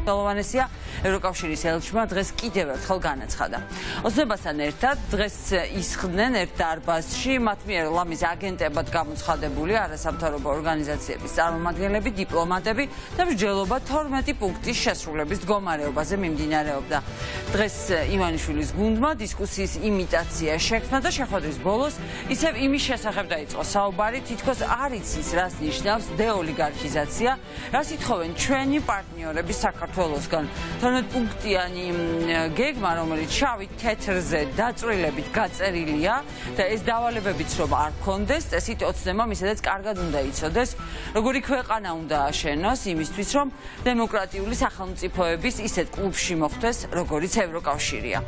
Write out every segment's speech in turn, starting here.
Galvanisia ევროკავშირის ელჩმა დღეს კიდევ ერთხელ განაცხადა. ოცნებასთან ერთად დღეს ისხდნენ ერთ დარბაზში მათ მიერ ლამის აგენტებად გამოცხადებული არასამთავრობო ორგანიზაციების წარმომადგენლები, დიპლომატები და მსჯელობა 12 პუნქტის შესრულების მდგომარეობაზე მიმდინარეობდა. დღეს იმანიშვილის გუნდმა დისკუსიის იმიტაცია შექმნა და შეხვედრის ბოლოს ისევ იმის შესახებ დაიწყო საუბარი, თითქოს არ იცის, რას ნიშნავს დეოლიგარქიზაცია, რას ითხოვენ ჩვენი პარტნიორები საქართველოსგან. 12 პუნქტიანი გეგმა, რომელიც შავი თეთრზე დაწვრილებით გაწერილია და ეს დავალებებიც რომ არ კონდეს, წესით ოცნებამ ისედაც კარგად უნდა იცოდეს, როგორი ქვეყანა უნდა აშენოს იმისთვის, რომ დემოკრატიული სახელმწიფოების ისეთ კლუბში მოხვდეს, როგორიც ევროკავშირია.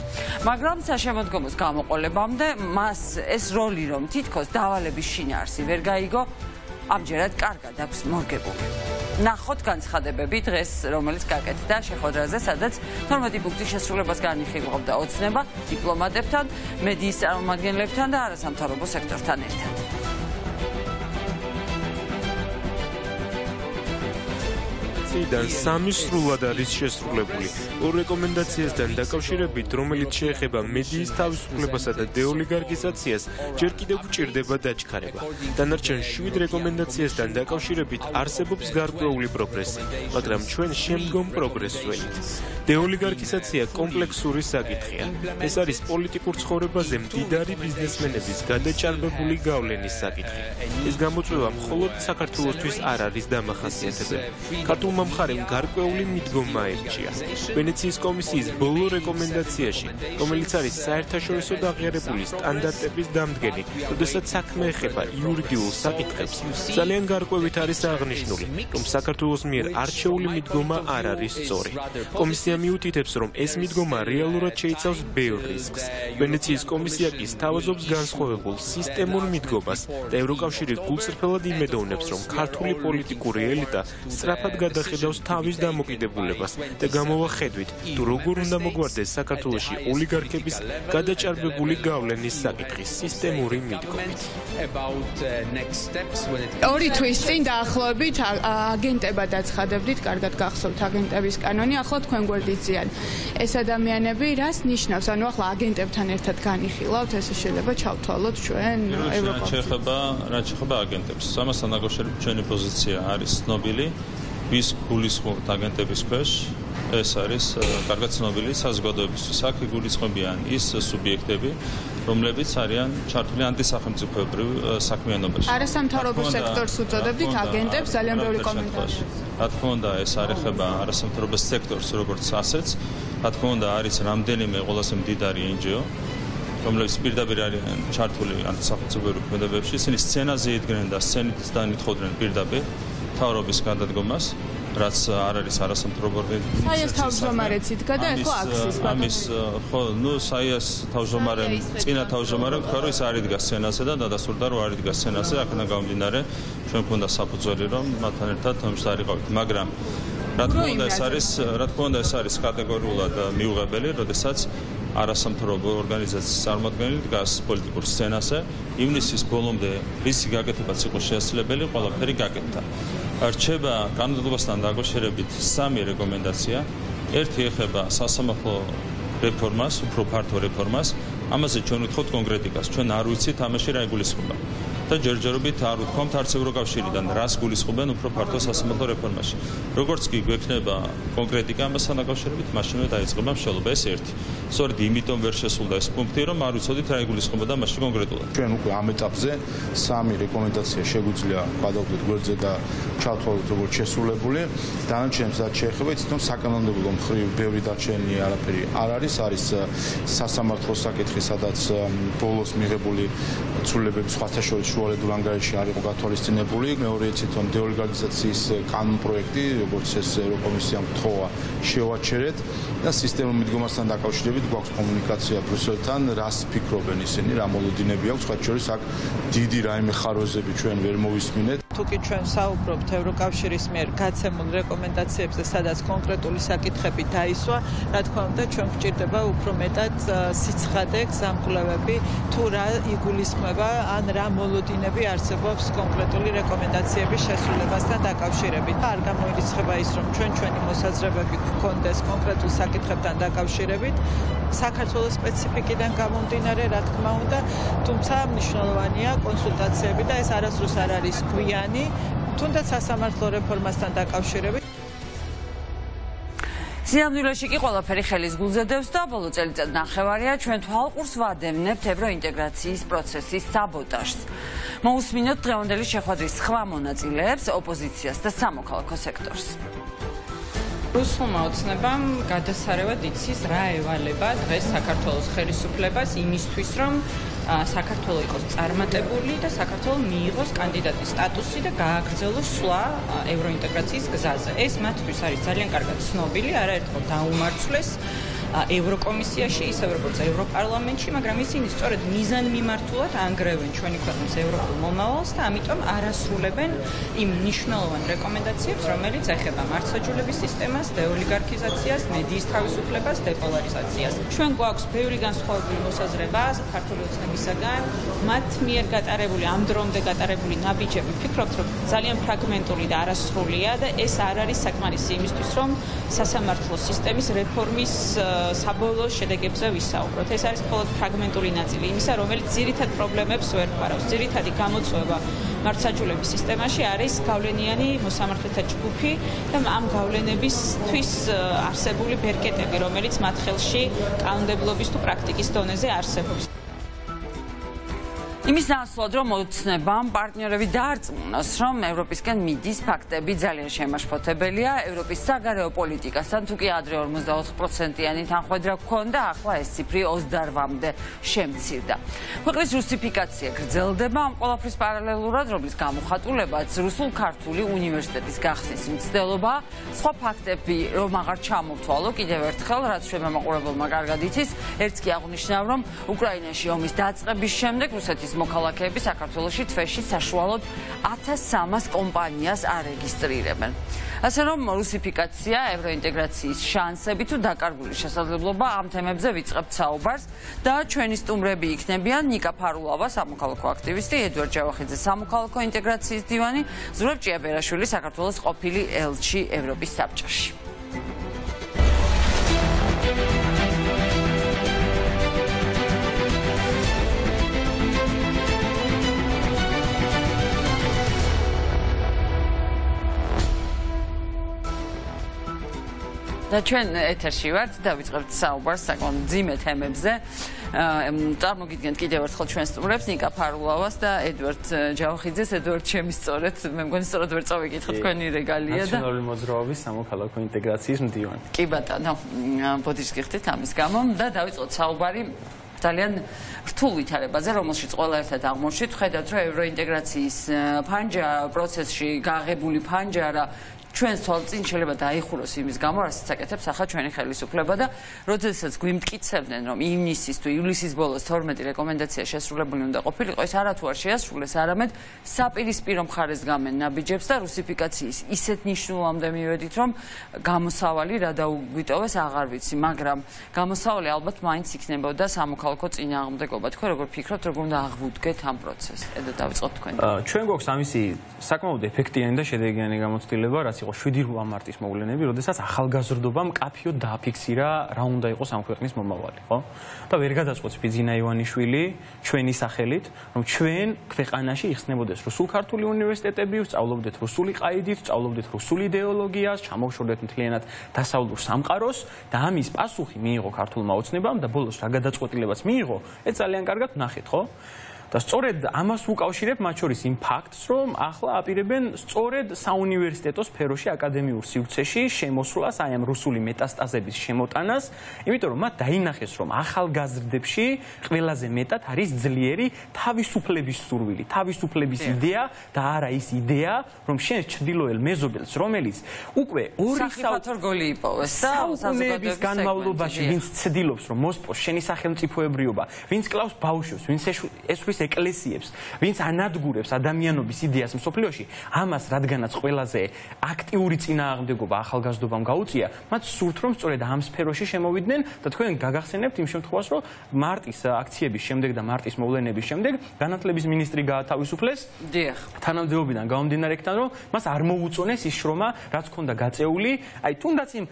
მაგრამ საშემოდგომოს გამოყოლებამდე მას ეს როლი, რომ თითქოს დავალების შინაარსი ვერ გაიგო, ამჯერად კარგად აქვს მორგებული. ნახოთ განცხადებები დღეს, რომელიც გაკეთდა შეხვედრაზე, სადაც 12 პუნქტის შესრულებას განიხილავდა ოცნება დიპლომატებთან, მედიის წარმომადგენლებთან და არასამთავრობო სექტორთან ერთად.იდან სამი სრულად არის შესრულებული. ორ რეკომენდაციასთან დაკავშირებით, რომელიც შეეხება მედიის თავისუფლებასა და დეოლიგარქიზაციას, ჯერ კიდევ გვჭირდება დაჩქარება. დანარჩენ 7 რეკომენდაციასთან დაკავშირებით არსებობს გარკვეული პროგრესი, მაგრამ ჩვენ შემდგომ პროგრესს ვენით. დეოლიგარქიზაცია კომპლექსური საკითხია. ეს არის პოლიტიკურ ცხოვრებაზე მდიდარი ბიზნესმენების გადაჭარბებული გავლენის საკითხი. ეს გამოწვევა მხოლოდ საქართველოსთვის არ არის დამახასიათებელი. ქართულმა მხარემ გარკვეული მიდგომა ერჩია. ვენეციის კომისიის ბოლო რეკომენდაციაში, რომელიც არის საერთაშორისო აღიარებული სტანდარტების დამდგენი, როდესაც საქმე ეხება იურიდიულ საკითხებს, ძალიან გარკვევით არის აღნიშნული, რომ საქართველოს მიერ არჩეული მიდგომა არ არის სწორი. კომისია მიუთითებს, რომ ეს მიდგომა რეალურად შეიცავს ბევრ რისკს. ვენეციის კომისია კი სთავაზობს განსხვავებულ სისტემურ მიდგომას და ევროკავშირი გულწრფელად იმედოვნებს, რომ ქართული პოლიტიკური ელიტა სწრაფად გადახედავს თავის დამოკიდებულებას და გამოახედვით, თუ როგორ უნდა მოგვარდეს საქართველოში ოლიგარქების გადაჭარბებული გავლენის საკითხის სისტემური მიდგომით. ორი თვის წინ დაახლოებით აგენტებად აცხადებდით, კარგად გახსოვთ აგენტების კანონი, ახლა თქვენ გვერდიციან. ეს ადამიანები რას ნიშნავს? ანუ ახლა აგენტებთან ერთად განიხილავთ, ესე შეიძლება ჩავთვალოთ ჩვენ ევროკავშირში. რაც შეეხება აგენტებს, ამასთან დაკავშირებით ჩვენი პოზიცია არის ცნობილი. ვის გულისხმობთ აგენტების ქვეშ, ეს არის კარგად ცნობილი საზოგადოებისთვის. აქ იგულისხმებიან ის სუბიექტები, რომლებიც არიან ჩართული ანტისახელმწიფოებრივ საქმიანობაში. არასამთავრობო სექტორს უწოდებდით აგენტებს, ძალიან ბევრი კომენტარი. რა თქმა უნდა, ეს არ ეხება არასამთავრობო სექტორს როგორც ასეთს. რა თქმა უნდა, არის რამდენიმე ყველაზე მდიდარი NGO, რომლებიც პირდაპირ არიან ჩართული ანტისახელმწიფოებრივ ქმედებებში. ისინი სცენაზე იდგნენ და სცენით დანითხავდნენ პირდაპირ თავრობის გადადგომას, რაც არ არის არასამთავრობო ორგანიზაცია. საიას თავმჯდომარეც იდგა და ეხლა აქსის ამის ხო, საიას თავმჯდომარემ, წინა თავმჯდომარემ თქვა, რომ ის არ იდგა სცენაზე და დადასტურდა, რომ არ იდგა სცენაზე, აქედან გამომდინარე, ჩვენ გვქონდა საფუძველი, რომ მათთან ერთად მომხდარიყავით, მაგრამ რა თქმა უნდა, ეს არის კატეგორიულად მიუღებელი, როდესაც არასამთავრობო ორგანიზაციის წარმომადგენელი დგას პოლიტიკურ სცენაზე. ივნისის ბოლომდე რისი გაკეთებაც იყო შესაძლებელი, ყველაფერი გაკეთდა. რჩება კანონმდებლობასთან დაკავშირებით 3 რეკომენდაცია. ერთი ეხება სასამართლო რეფორმას, უფრო ფართო რეფორმას. ამაზე ჩვენ ვთხოვთ კონკრეტიკას. ჩვენ არ ვიცით ამაში რა იგულისხმება. და ჯერჯერობით არ ვთქვამთ არც ევროკავშირიდან, რას გულისხმობენ უფრო ფართო სასამართლო რეფორმაში. როგორც კი გვექნება კონკრეტიკა ამასთან დაკავშირებით, მაშინვე დაიწყება მშენებლობა. ეს ერთი. სწორედ იმიტომ ვერ შესულდა ეს პუნქტი, რომ არ ვიცოდით რა იგულისხმება მაშინ კონკრეტულად. ჩვენ უკვე ამ ეტაპზე 3 რეკომენდაცია შეგვიძლია გადავდეთ გვერდზე და ჩავთვალოთ როგორც შესრულებული. დანარჩენებს რაც შეეხება, თვითონ საკანონმდებლო მხრივ ბევრი დარჩენილი არაფერი არ არის, არის სასამართლო საკითხი, სადაც ბოლოს მიღებული ცვლილებების სხვათა შორის შუალედურ ანგარიშში არ იყო გათვალისწინებული. მეორე თვითონ დეოლიგარქიზაციის კანონპროექტი, როგორც ეს ევროკომისიამ გთხოვა, შევაჩერეთ და სისტემურ მიდგომასთან დაკავშირებით გვაქვს კომუნიკაცია ბრიუსელთან, რას ფიქრობენ ისინი, რა მოლოდინები აქვს, სხვათა შორის აქ დიდი რაიმე ხარვეზები ჩვენ ვერ მოვისმინეთ. თუკი ჩვენ საუბრობთ ევროკავშირის მიერ გაცემულ რეკომენდაციებზე, სადაც კონკრეტული საკითხები დაისვა, რა თქმა უნდა, ჩვენ გვჭირდება უფრო მეტად სიცხადე, გზამკვლევები, თუ რა იგულისხმება, ან რა მოლოდინები გამომდინები არსებობს კონკრეტული რეკომენდაციების შესრულებასთან დაკავშირებით. არ გამოირიცხება ის, რომ ჩვენი მოსაზრებები გქონდეს კონკრეტულ საკითხებთან დაკავშირებით, საქართველოს სპეციფიკიდან გამომდინარე, რა თქმა უნდა, თუმცა მნიშვნელოვანია კონსულტაციები და ეს არასდროს არ არის გვიანი, თუნდაც სასამართლო რეფორმასთან დაკავშირებით. სიამოვნებაში კი ყველაფერი ხელის გულზე დევს და ბოლო წელიწად ნახევარია ჩვენ თვალყურს ვადევნებთ ევროინტეგრაციის პროცესის საბოტაჟს. მოусმინოთ დღევანდელი შეხვედრის სხვა მონაწილეებს, ოპოზიციას და სამოქალაქო სექტორს. რუსულმა ოცნებამ გადასარევად იცის რა ევალება დღეს საქართველოს ხელისუფლებას იმისთვის, რომ საქართველო იყოს წარმატებული და საქართველო მიიღოს კანდიდატის სტატუსი და გააგრძელოს სვლა ევროინტეგრაციის გზაზე. ეს მათთვის არის ძალიან კარგად ცნობილი, არაერთხელ დაუმარცხლეს ევროკომისიაში, ისევე როგორც ევროპარლამენტში, მაგრამ ისინი სწორედ მიზანმიმართულად ანგრევენ ჩვენი ქვეყნის ევროპულ მომავალს და ამიტომ არ ასრულებენ იმ მნიშვნელოვან რეკომენდაციებს, რომელიც ეხება მართლმსაჯულების სისტემას, დეოლიგარქიზაციას, მედიის თავისუფლებას, დეპოლარიზაციას. ჩვენ გვაქვს ბევრი განსხვავებული მოსაზრება საქართველოს ოცნებისაგან, მათ მიერ გატარებული, ამ დრომდე გატარებული ნაბიჯები, ვფიქრობთ, რომ ძალიან ფრაგმენტული და არასრულია და ეს არ არის საკმარისი იმისთვის, რომ სასამართლო სისტემის რეფორმის საბოლოო შედეგებზე ვისაუბროთ. ეს არის მხოლოდ ფრაგმენტული ნაწილი იმისა, რომელიც ძირითად პრობლემებს ვერ ხარავს. ძირითადი გამოწვევა მართლმსაჯულების სისტემაში არის გავლენიანი მოსამართლეთა ჯგუფი და ამ გავლენებისთვის არსებული ბერკეტები, რომელიც მათ ხელში კანონმდებლობის თუ პრაქტიკის დონეზე არსებობს. იმის ნაცვლად, რომ ოცნებამ პარტნიორები დაარწმუნოს, რომ ევროპისკენ მიდის ფაქტები ძალიან შემაშფოთებელია, ევროპის საგარეო პოლიტიკასთან თუ კი ადრე 44%-იანი თანხმედრა გქონდა, ახლა ეს ციფრი 28-მდე შემცირდა. ქვეყნის რუსიფიკაცია გრძელდება, ამ ყველაფრის პარალელურად, რომლის გამოხატულებაც რუსულ-ქართული უნივერსიტეტის გახსნის მცდელობა, სხვა ფაქტები, რომ აღარ ჩამოვთვალო კიდევ ერთხელ, რაც ჩვენმა მაყურებელმა კარგად იცის, ერთს კი აღნიშნავ, რომ უკრაინაში ომის დაწყების შემდეგ რუსეთის მოქალაქეები საქართველოში თვეში საშუალოდ 1300 კომპანიას არეგისტრირებენ. ასე რომ რუსიფიკაცია, ევროინტეგრაციის შანსები თუ დაკარგული შესაძლებლობა ამ თემებზე ვიწყებთ საუბარს და ჩვენი სტუმრები იქნებიან ნიკა ფარულავა, სამოქალაქო აქტივისტი, ედვარდ ჯავახიძე, სამოქალაქო ინტეგრაციის დივანი, ზურაბ ჭიაბერაშვილი, საქართველოს ყოფილი ელჩი ევროპის საბჭოში. და ჩვენ ეთერში ვართ და ვიწყებთ საუბარს საკმაოდ მძიმე თემებზე. წარმოგიდგენთ კიდევ ერთხელ ჩვენ სტუმრებს ნიკა ფარულავას და ედვარდ ჯავახიძეს. ედვარდ, ჩემი სწორედ, მე მგონი სწორად ვერ წავიკითხე თქვენი რეგალია და ნაციონალური მოძრაობის სამოქალაქო ინტეგრაციის მდივანი. კი ბატონო, ბოდიშს გიხდით ამის გამო და დავიწყოთ საუბარი ძალიან რთულ ვითარებაზე, რომელშიც ყველა ერთად აღმოჩნდით. ხედავთ, რომ ევროინტეგრაციის ფანჯარა პროცესში გაღებული ფანჯარა ჩვენს თვალწინ შეიძლება დაიხუროს იმის გამო, რასაც აკეთებს ახლა ჩვენი ხელისუფლება და როდესაც გვიმტკიცებდნენ, რომ ივნისის თუ ივლისის ბოლოს 12 რეკომენდაცია შესრულებული უნდა ყოფილიყო, ეს არათუ არ შეასრულეს, არამედ საპირისპირო მხარეს გამენ ნაბიჯებს და რუსიფიკაციის ისეთ ნიშნულამდე მივედით, რომ გამოსავალი რა დაუგვიტოვეს აღარ ვიცი, მაგრამ გამოსავალი ალბათ მაინც იქნებოდა სამოქალაქო წინააღმდეგობა. თქვენ როგორ ფიქრობთ, როგორ უნდა აღვუდგეთ ამ პროცესს? ედო დავიწყოთ თქვენ. ჩვენ გვაქვს ამისი საკმაოდ ეფექტიანი და შედეგიანი გამოცდილება, რაც 7 მარტის მოვლენები, როდესაც ახალგაზრდობამ კაფიოდ დააფიქსირა რა უნდა იყოს ამ ქვეყნის მომავალი, ხო? და ვერ გადაწყვეტს ბიძინა ივანიშვილი ჩვენი სახელით, რომ ჩვენ ქვეყანაში იხსნებოდეს რუსულ-ქართული უნივერსიტეტები, ვსწავლობდეთ რუსული ყაიდით, ვსწავლობდეთ რუსული იდეოლოგიას, ჩამოვშორდეთ მთლიანად დასავლურ სამყაროს და ამის პასუხი მიიღო ქართულმა ოცნებამ და ბოლოს რა გადაწყვეტილებაც მიიღო, ეს ძალიან კარგად ნახეთ, ხო? და სწორედ ამას უკავშირებ მათ შორის იმ ფაქტს, რომ ახლა აპირებენ სწორედ საუნივერსიტეტო სფეროში აკადემიურ სივრცეში შემოსვლას, აი ამ რუსული მეტასტაზების შემოტანას, იმიტომ რომ მათ დაინახეს, რომ ახალგაზრდებში ყველაზე მეტად არის ძლიერი თავისუფლების სურვილი, თავისუფლების იდეა და არა ის იდეა, რომ შენ ჩრდილოელ მეზობელს, რომელიც უკვე ორი საფრთხე იპოვეს და საზოგადოების განმავლობაში ვინც ცდილობს, რომ მოსპოს შენი სახელმწიფოებრიობა, ვინც კლავს ბავშვებს, ვინც ესვრის საქართველოს ეკლესიებს, ვინც ანადგურებს ადამიანობის იდეას მსოფლიოში, ამას რადგანაც ყველაზე აქტიური წინააღმდეგობა ახალგაზრდობამ გაუწია, მათ სურთ რომ სწორედ ამ სფეროში შემოვიდნენ და თქვენ გაგახსენებთ იმ შემთხვევას, რომ მარტის აქციების შემდეგ და მარტის მოვლენების შემდეგ განათლების მინისტრი გაათავისუფლეს. დიახ. თანამდებობიდან გამომდინარე იქიდან, რომ მას არ მოუწონეს ის შრომა, რაც ჰქონდა გაწეული, აი თუნდაც იმ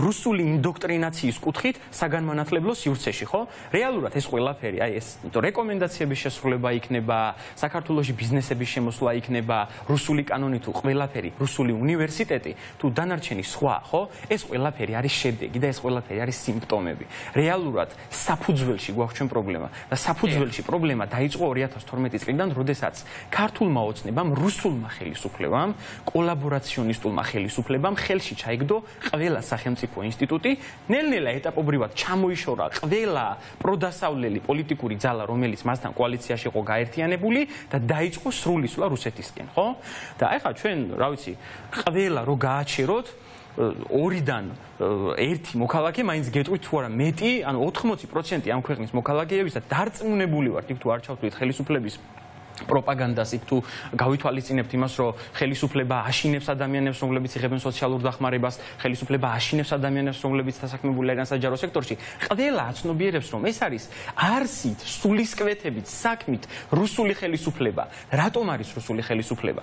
რუსული ინდოქტრინაციის კუთხით საგანმანათლებლო სივრცეში, ხო? რეალურად ეს ყველაფერი, აი ეს რეკომენდაციების შესრულება იქნება, საქართველოში ბიზნესების შემოსვლა იქნება, რუსული კანონი თუ ყველაფერი, რუსული უნივერსიტეტი თუ დანარჩენი სხვა, ხო? ეს ყველაფერი არის შედეგი და ეს ყველაფერი არის სიმპტომები. რეალურად საფუძველში გვაქვს ჩვენ პრობლემა და საფუძველში პრობლემა დაიწყო 2012 წლიდან, როდესაც ქართულმა ოცნებამ, რუსულმა ხელისუფლებამ, კოლაბორაციონისტულმა ხელისუფლებამ ხელში ჩაიგდო ყველა სახელმწიფო ინსტიტუტი, ნელ-ნელა ეტაპობრივად ჩამოიშორა ყველა პროდასავლელი პოლიტიკური ძალა, რომელიც მასთან კოალიციაში იყო გაერთიანებული და დაიწყო სრული სვლა რუსეთისკენ, ხო? და ეხლა ჩვენ, რა ვიცი, ყველა რო გააჩეროთ ორიდან ერთი მოქალაქე მაინც გეტყვით თუ არა მეტი, ანუ 80% ამ ქვეყნის მოქალაქეებისა დარწმუნებული ვართ იქ თუ არ ჩავთვლით ხელისუფლების პროპაგანდას იქ თუ გავითვალისწინებთ იმას, რომ ხელისუფლება აშინებს ადამიანებს, რომლებიც იღებენ სოციალურ დახმარებას, ხელისუფლება აშინებს ადამიანებს, რომლებიც დასაქმებული არიან საჯარო სექტორში. ყველა აცნობიერებს, რომ ეს არის არსით, სულისკვეთებით, საქმით რუსული ხელისუფლება. რატომ არის რუსული ხელისუფლება?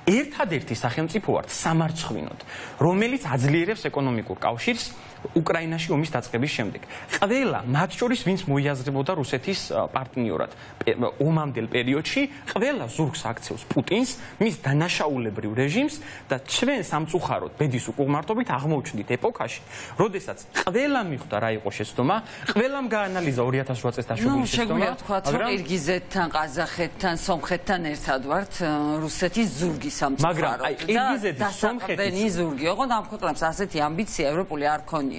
ერთადერთი სახელმწიფო ვართ სამარცხვინოდ, რომელიც აძლიერებს ეკონომიკურ კავშირს უკრაინაში ომის დაწყების შემდეგ. ყველა მათ შორის, ვინც მოიაზრებოდა რუსეთის პარტნიორად ომამდელ პერიოდში, ყველა ზურგს აქცევს პუტინს, მის დანაშაულებრივ რეჟიმს და ჩვენ სამწუხაროდ ბედის უკუღმარტობით აღმოჩნდით ეპოქაში, როდესაც ყველა მიხვდა რა იყო შეცდომა, ყველამ გაანალიზა 2008 წელს დაშვებული შეცდომა. შეგვიძლია ვთქვათ, რომ ყირგიზეთთან, ყაზახეთთან, სომხეთთან ერთად ვართ რუსეთის ზურგი სამწუხაროდ. მაგრამ აი ყირგიზეთის, სომხეთის ზურგი, ოღონდ ამ ქვეყნებს ასეთი ამბიცია ევროპული არ ქონიათ.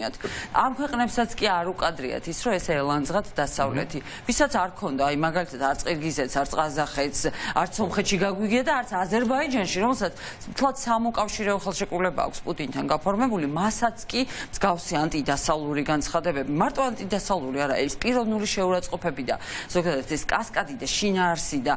ამ ქვეყნებსაც კი არ უკადრიათ ის, რომ ესე ელანძღათ დასავლეთი. ვისაც არ ქონდა, აი მაგალითად არც ყირგიზეთს, არც ყაზახეთს, არც სომხეთში გაგვიგია და არც აზერბაიჯანში, რომელსაც თლად სამოკავშირეო ხელშეკრულება აქვს პუტინთან გაფორმებული, მასაც კი მსგავსი ანტიდასავლური განცხადებები, მარტო ანტიდასავლური არა, ეს პიროვნული შეურაცხყოფები და ზოგადად ეს კასკადი და შინაარსი და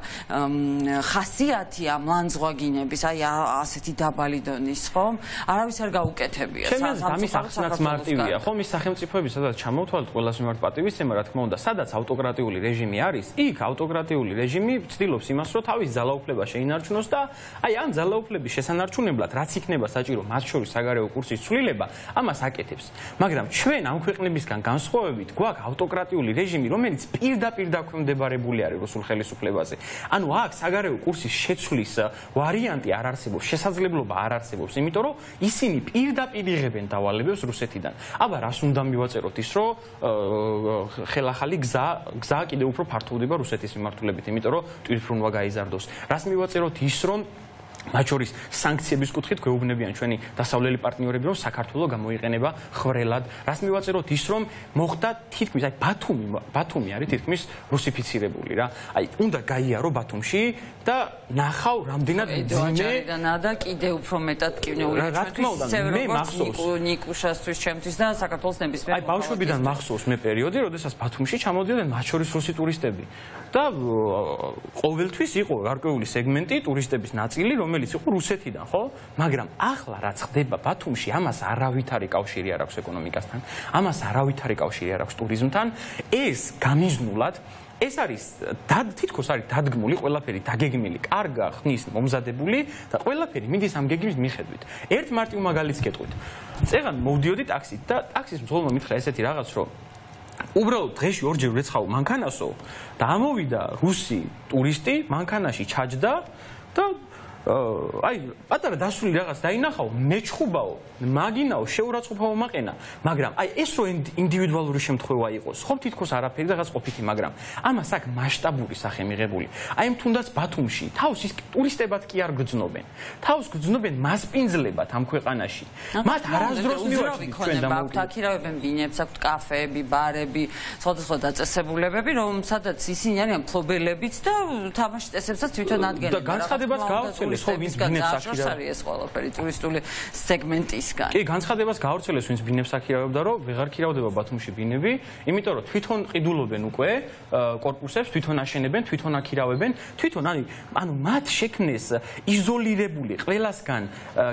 ხასიათი ამ ლანძღვაგინების, აი ასეთი დაბალი დონის, ხო? არავის არ გაუკეთებია. ჩემს ამის ახსნაც მარტივია, ხო? მის სახელმწიფოები სადაც ჩამოვთვალეთ ყველას მიმართ პატივისცემა, რა თქმა უნდა, სადაც ავტოკრატიული რეჟიმი არის, იქ ავტოკრატიული რეჟიმი ცდილობს იმას, რომ თავის ძალაუფლება შეინარჩუნოს და აი ამ ძალაუფლების შესანარჩუნებლად, რაც იქნება საჭირო, მათ შორის საგარეო კურსის ცვლილება, ამას აკეთებს. მაგრამ ჩვენ ამ ქვეყნებისგან განსხვავებით გვაქვს ავტოკრატიული რეჟიმი, რომელიც პირდაპირ დაქვემდებარებული არის რუსულ ხელისუფლებაზე. ანუ აქ საგარეო კურსის შეცვლის ვარიანტი არ არსებობს, შესაძლებლობა არ არსებობს, იმიტომ რომ ისინი პირდაპირ იღებენ დავალებებს რუსეთიდან. აბა რას უნდა მივაწეროთ ის, რომ ხელახალი გზა კიდევ უფრო ფართოვდება რუსეთის მიმართულებით, იმიტომ რომ ტვირთბრუნვა გაიზარდოს. რას მივაწეროთ ის, რომ მათ შორის სანქციების კუთხით გვეუბნებიან ჩვენი დასავლელი პარტნიორები, რომ საქართველო გამოიყენება ხრელად. რას მივაწეროთ ის, რომ მოხდა თითქმის, აი ბათუმი არის თითქმის რუსიფიცირებული რა. აი უნდა გაიარო ბათუმში და ნახავ რამდენად ძინე და კიდევ უფრო მეტად კინოური ნიკუშასთვის ჩემთვის და საქართველოს ნებისმიერ აი ბავშვობიდან მახსოვს მე პერიოდი, როდესაც ბათუმში ჩამოდიოდნენ მათ შორის რუსი ტურისტები და ყოველთვის იყო გარკვეული სეგმენტი ტურისტების ნაწილი, რომელიც იყო რუსეთიდან, ხო? მაგრამ ახლა რაც ხდება ბათუმში, ამას არავითარი კავშირი არ აქვს ეკონომიკასთან, ამას არავითარი კავშირი არ აქვს ტურიზმთან, ეს გამიზნულად ეს არის თითქოს არის დადგმული ყველაფერი დაგეგმილი, კარგა ხნის მომზადებული და ყველაფერი მიდის ამ გეგმის მიხედვით. ერთ მარტივ მაგალითს გეტყვით. წეგან მოვდიოდი ტაქსით და ტაქსის მძღოლმა მითხრა ესეთი რაღაც, რომ უბრალოდ დღეში ორჯერ ვეცხავ მანქანასო და ამოვიდა რუსი ტურისტი, მანქანაში ჩაჯდა და აი პატარა დასული რაღაც დაინახავ, მეჩხუბაო, მაგინაო, შეურაცხყოფაო მაყენა, მაგრამ აი ეს რო ინდივიდუალური შემთხვევა იყოს, ხო თითქოს არაფერი რაღაც ყოფითი, მაგრამ ამას აქ მასშტაბური სახე მიღებული. აი თუნდაც ბათუმში თავს ის ტურისტებად კი არ გძნობენ. თავს გძნობენ მასპინძლებად ამ ქვეყანაში. მათ არასდროს მივაჩნდით ჩვენ დამოუკიდებლად. აქირავებენ ბინებს, აქვთ კაფეები, ბარები, სხვადასხვა დაწესებულებები, რომ სადაც ისინი არიან მფლობელებიც და თამაშის წესებსაც თვითონ ადგენენ. და განცხადებაც გაავრცელეს გაავრცელეს ხო ვინც ბინებს აკირავებდა ეს ყველაფერი ტურისტული სეგმენტისგან. კი, განცხადებას გაავრცელეს ვინც ბინებს აკირავებდა, რომ ვეღარ ქირავდება ბათუმში ბინები, იმიტომ რომ თვითონ ყიდულობენ უკვე კორპუსებს, თვითონ აშენებენ, თვითონ აკირავებენ, თვითონ ანუ მათ შექმნეს იზოლირებული, ყველასგან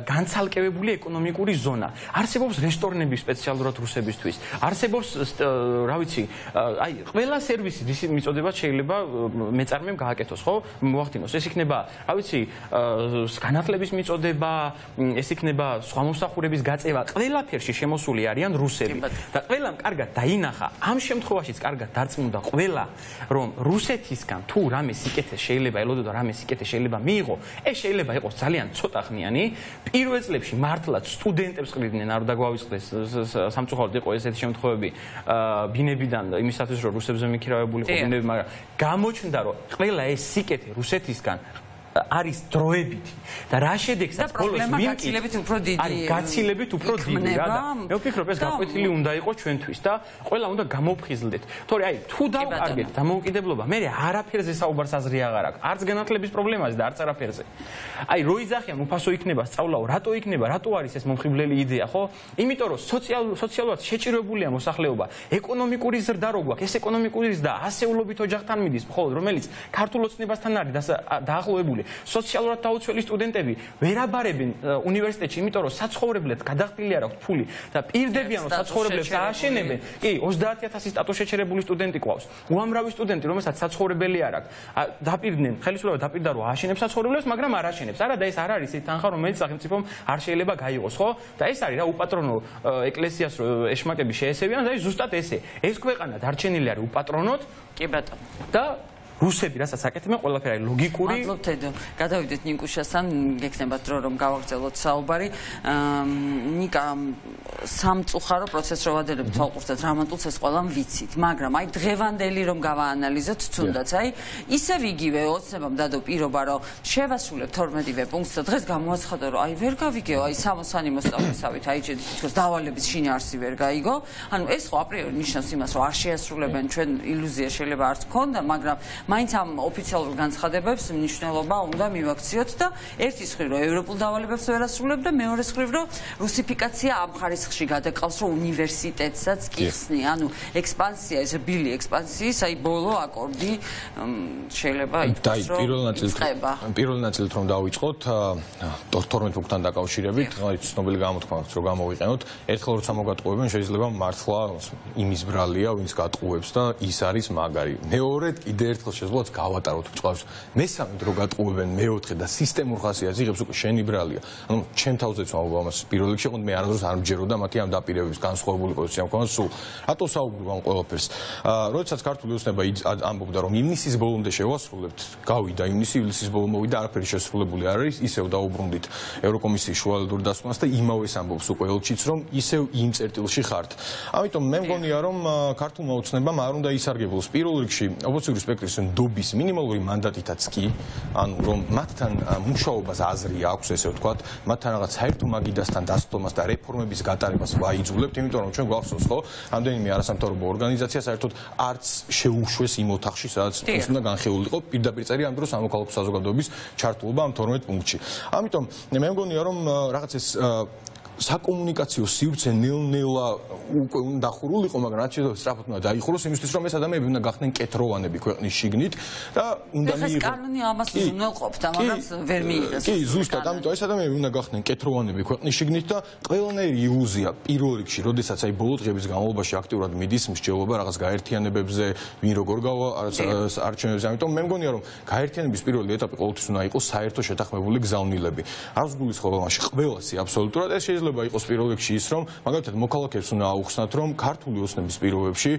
განცალკევებული ეკონომიკური ზონა. არსებობს რესტორნები სპეციალურად რუსებისთვის. არსებობს, რა ვიცი, აი, ყველა სერვისი რის მიწოდება შეიძლება მეწარმემ გააკეთოს, ხო? მოახდინოს. ეს იქნება, რა ვიცი, განათლების მიწოდება, ეს იქნება სხვა მომსახურების გაწევა. ყველაფერში შემოსული არიან რუსები. და ყველამ კარგად დაინახა, ამ შემთხვევაშიც კარგად დარწმუნდა ყველა, რომ რუსეთისგან თუ რამე სიკეთე შეიძლება ელოდოდა, რამე სიკეთე შეიძლება მიიღო, ეს შეიძლება იყოს ძალიან ცოტა ხნიანი. პირველ წლებში მართლაც სტუდენტებს ყრიდნენ, არ დაგვავიწყდეს სამწუხაროდ იყო ესეთი შემთხვევები ბინებიდან იმისათვის რომ რუსებზე მიქირავებული იყო ბინები, მაგრამ გამოჩნდა რომ ყველა ეს სიკეთე რუსეთისგან არის დროებითი და რა შედეგსაც ბოლოს გაცილებით უფრო დიდი არის გაცილებით უფრო დიდი რა და მე ვფიქრობ ეს გაკვეთილი უნდა იყოს ჩვენთვის და ყველა უნდა გამოვფხიზლდეთ თორე აი თუ დავკარგეთ დამოუკიდებლობა მე არაფერზე საუბარს აზრი აღარ აქვს არც განათლების პრობლემაზე და არც არაფერზე აი რო იძახიან უფასო იქნება სწავლაო რატო იქნება რატო არის ეს მომხიბვლელი იდეა ხო იმიტომ რომ სოციალურად შეჭირებულია მოსახლეობა ეკონომიკური ზრდა რო გვაქვს ეს ეკონომიკური ზრდა ასეულობით ოჯახთან მიდის მხოლოდ რომელიც ქართულ ოცნებასთან არის დაახლოებული სოციალურად დაუცველი სტუდენტები ვერ აბარებენ უნივერსიტეტში, იმიტომ რომ საცხოვრებლად გადახდილი არ აქვს ფული და პირდებიან რომ საცხოვრებლებს ააშენებენ. კი, 30000 სტატუს შეჩერებული სტუდენტი ყავს. უამრავი სტუდენტი, რომელსაც საცხოვრებელი არ აქვს. დაპირდნენ, ხელისუფლება დაპირდა რომ ააშენებს საცხოვრებლებს, მაგრამ არ ააშენებს. არა და ეს არ არის ეს თანხა, რომელიც სახელმწიფომ არ შეიძლება გაიღოს, ხო? და ეს არის რა უპატრონო ეკლესიას ეშმაკები შეესევიან და ზუსტად ესე. ეს ქვეყანა დარჩენილი არის უპატრონოდ. კი ბატონო. და რუსები რასაც აკეთებენ ყველაფერი არის ლოგიკური. მადლობთ ედო. გადავიდეთ ნიკუშასთან, გექნებათ დრო რომ გავაგრძელოთ საუბარი. ნიკა სამწუხარო პროცესს რო ვადელებთ თვალყურსად რამატულს ეს ყველამ ვიცით, მაგრამ აი დღევანდელი რომ გავაანალიზოთ თუნდაც აი ისევ იგივე ოცნებამ დადო პირობა რომ შევასრულებთ 12-ვე პუნქტს და დღეს გამოაცხადა რომ აი ვერ გავიგეო აი სამოსანი მოსწავლისავით აი თქოს დავალების შინაარსი ვერ გაიგო. ანუ ეს ხო აპრიორი ნიშნავს იმას რომ არ შეასრულებენ ჩვენ ილუზია შეიძლება არც ქონდა, მაგრამ მაინც ამ ოფიციალურ განცხადებებს მნიშვნელობა უნდა მივაქციოთ და ერთის მხრივ რომ ევროპულ დავალებებს ვერ ასრულებ და მეორეს მხრივ რომ რუსიფიკაცია ამ ხარისხში გადაყავს რომ უნივერსიტეტსაც კი ხსნი ანუ ექსპანსია ეს ბილი ექსპანსიის აი ბოლო აკორდი შეიძლება ითქვას რომ პირველ ნაწილით რომ დავიწყოთ 12 პუნქტთან დაკავშირებით ცნობილი გამოთქმა აქვს რომ გამოვიყენოთ ერთხელ როცა მოგატყუებენ შეიძლება მართლა იმის ბრალია ვინც გატყუებს და ის არის მაგარი მეორედ კიდე ერთხელ შეძლოთ გავატაროთ წყავს მესამედ რო გატყუებენ მეოთხე და სისტემურ ხასიათს იღებს უკვე შენი ბრალია ანუ ჩემ თავზეც ვამბობ ამას პირველ რიგში ხომ მე არასდროს არ მჯეროდა მათი ამ დაპირებების განსხვავებული პოზიცია მქონდა სულ რატო საუბრობ ამ ყველაფერს როდესაც ქართული ოცნება ამბობდა რომ ივნისის ბოლომდე შევასრულებთ გავიდა ივნისის ბოლო მოვიდა არაფერი შესრულებული არ არის ისევ დაუბრუნდით ევროკომისიის შუალედურ დასკვნას და იმავეს ამბობს უკვე ელჩიც რომ ისევ იმ წერტილში ხართ ამიტომ მე მგონია რომ ქართულმა ოცნებამ არ უნდა ისარგებლოს პირველ რიგში ოპოზიციური სპექტრის ნდობის მინიმალური მანდატითაც კი ანუ რომ მათთან მუშაობას აზრი აქვს ესე ვთქვათ მათთან რაღაც საერთო მაგიდასთან დასწრომას და რეფორმების გატარებას ვაიძულებთ იმიტომ რომ ჩვენ გვახსოვს ხო რამდენიმე არასამთავრობო ორგანიზაცია საერთოდ არც შეუშვეს იმ ოთახში სადაც ეს უნდა განხილულიყო პირდაპირ წერია ამ დროს სამოქალაქო საზოგადოების ჩართულობა ამ 12 პუნქტში ამიტომ მე მგონია რომ რაღაც ეს საკომუნიკაციო სივრცე ნელ-ნელა უკვე უნდა დახურულიყო, მაგრამ რაც შეიძლება სწრაფად უნდა დაიხუროს იმისთვის, რომ ეს ადამიანები უნდა გახდნენ კეთროვანები ქვეყნის შიგნით და უნდა მიიღოს. ეს კანონი ამას უზრუნველყოფდა, მაგრამ ვერ მიიღეს. კი, ზუსტად, ამიტომ ეს ადამიანები უნდა გახდნენ კეთროვანები ქვეყნის შიგნით და ყველანაირი ილუზია პირველ რიგში, როდესაც აი ბოლო დღების განმავლობაში აქტიურად მიდის მსჯელობა რაღაც გაერთიანებებზე, ვინ როგორ გავა არჩევნებზე, ამიტომ მე მგონია, რომ გაერთიანების პირველი ეტაპი ყოველთვის უნდა იყოს საერთო შეთანხმებული გზავნილები. არს გულისხმობ ამაში ყველასი აბსოლუტურად ეს შეიძლება იყოს პირველ რიგში ის რომ მაგალითად მოქალაქეებს უნდა აუხსნათ რომ ქართული ოცნების პირობებში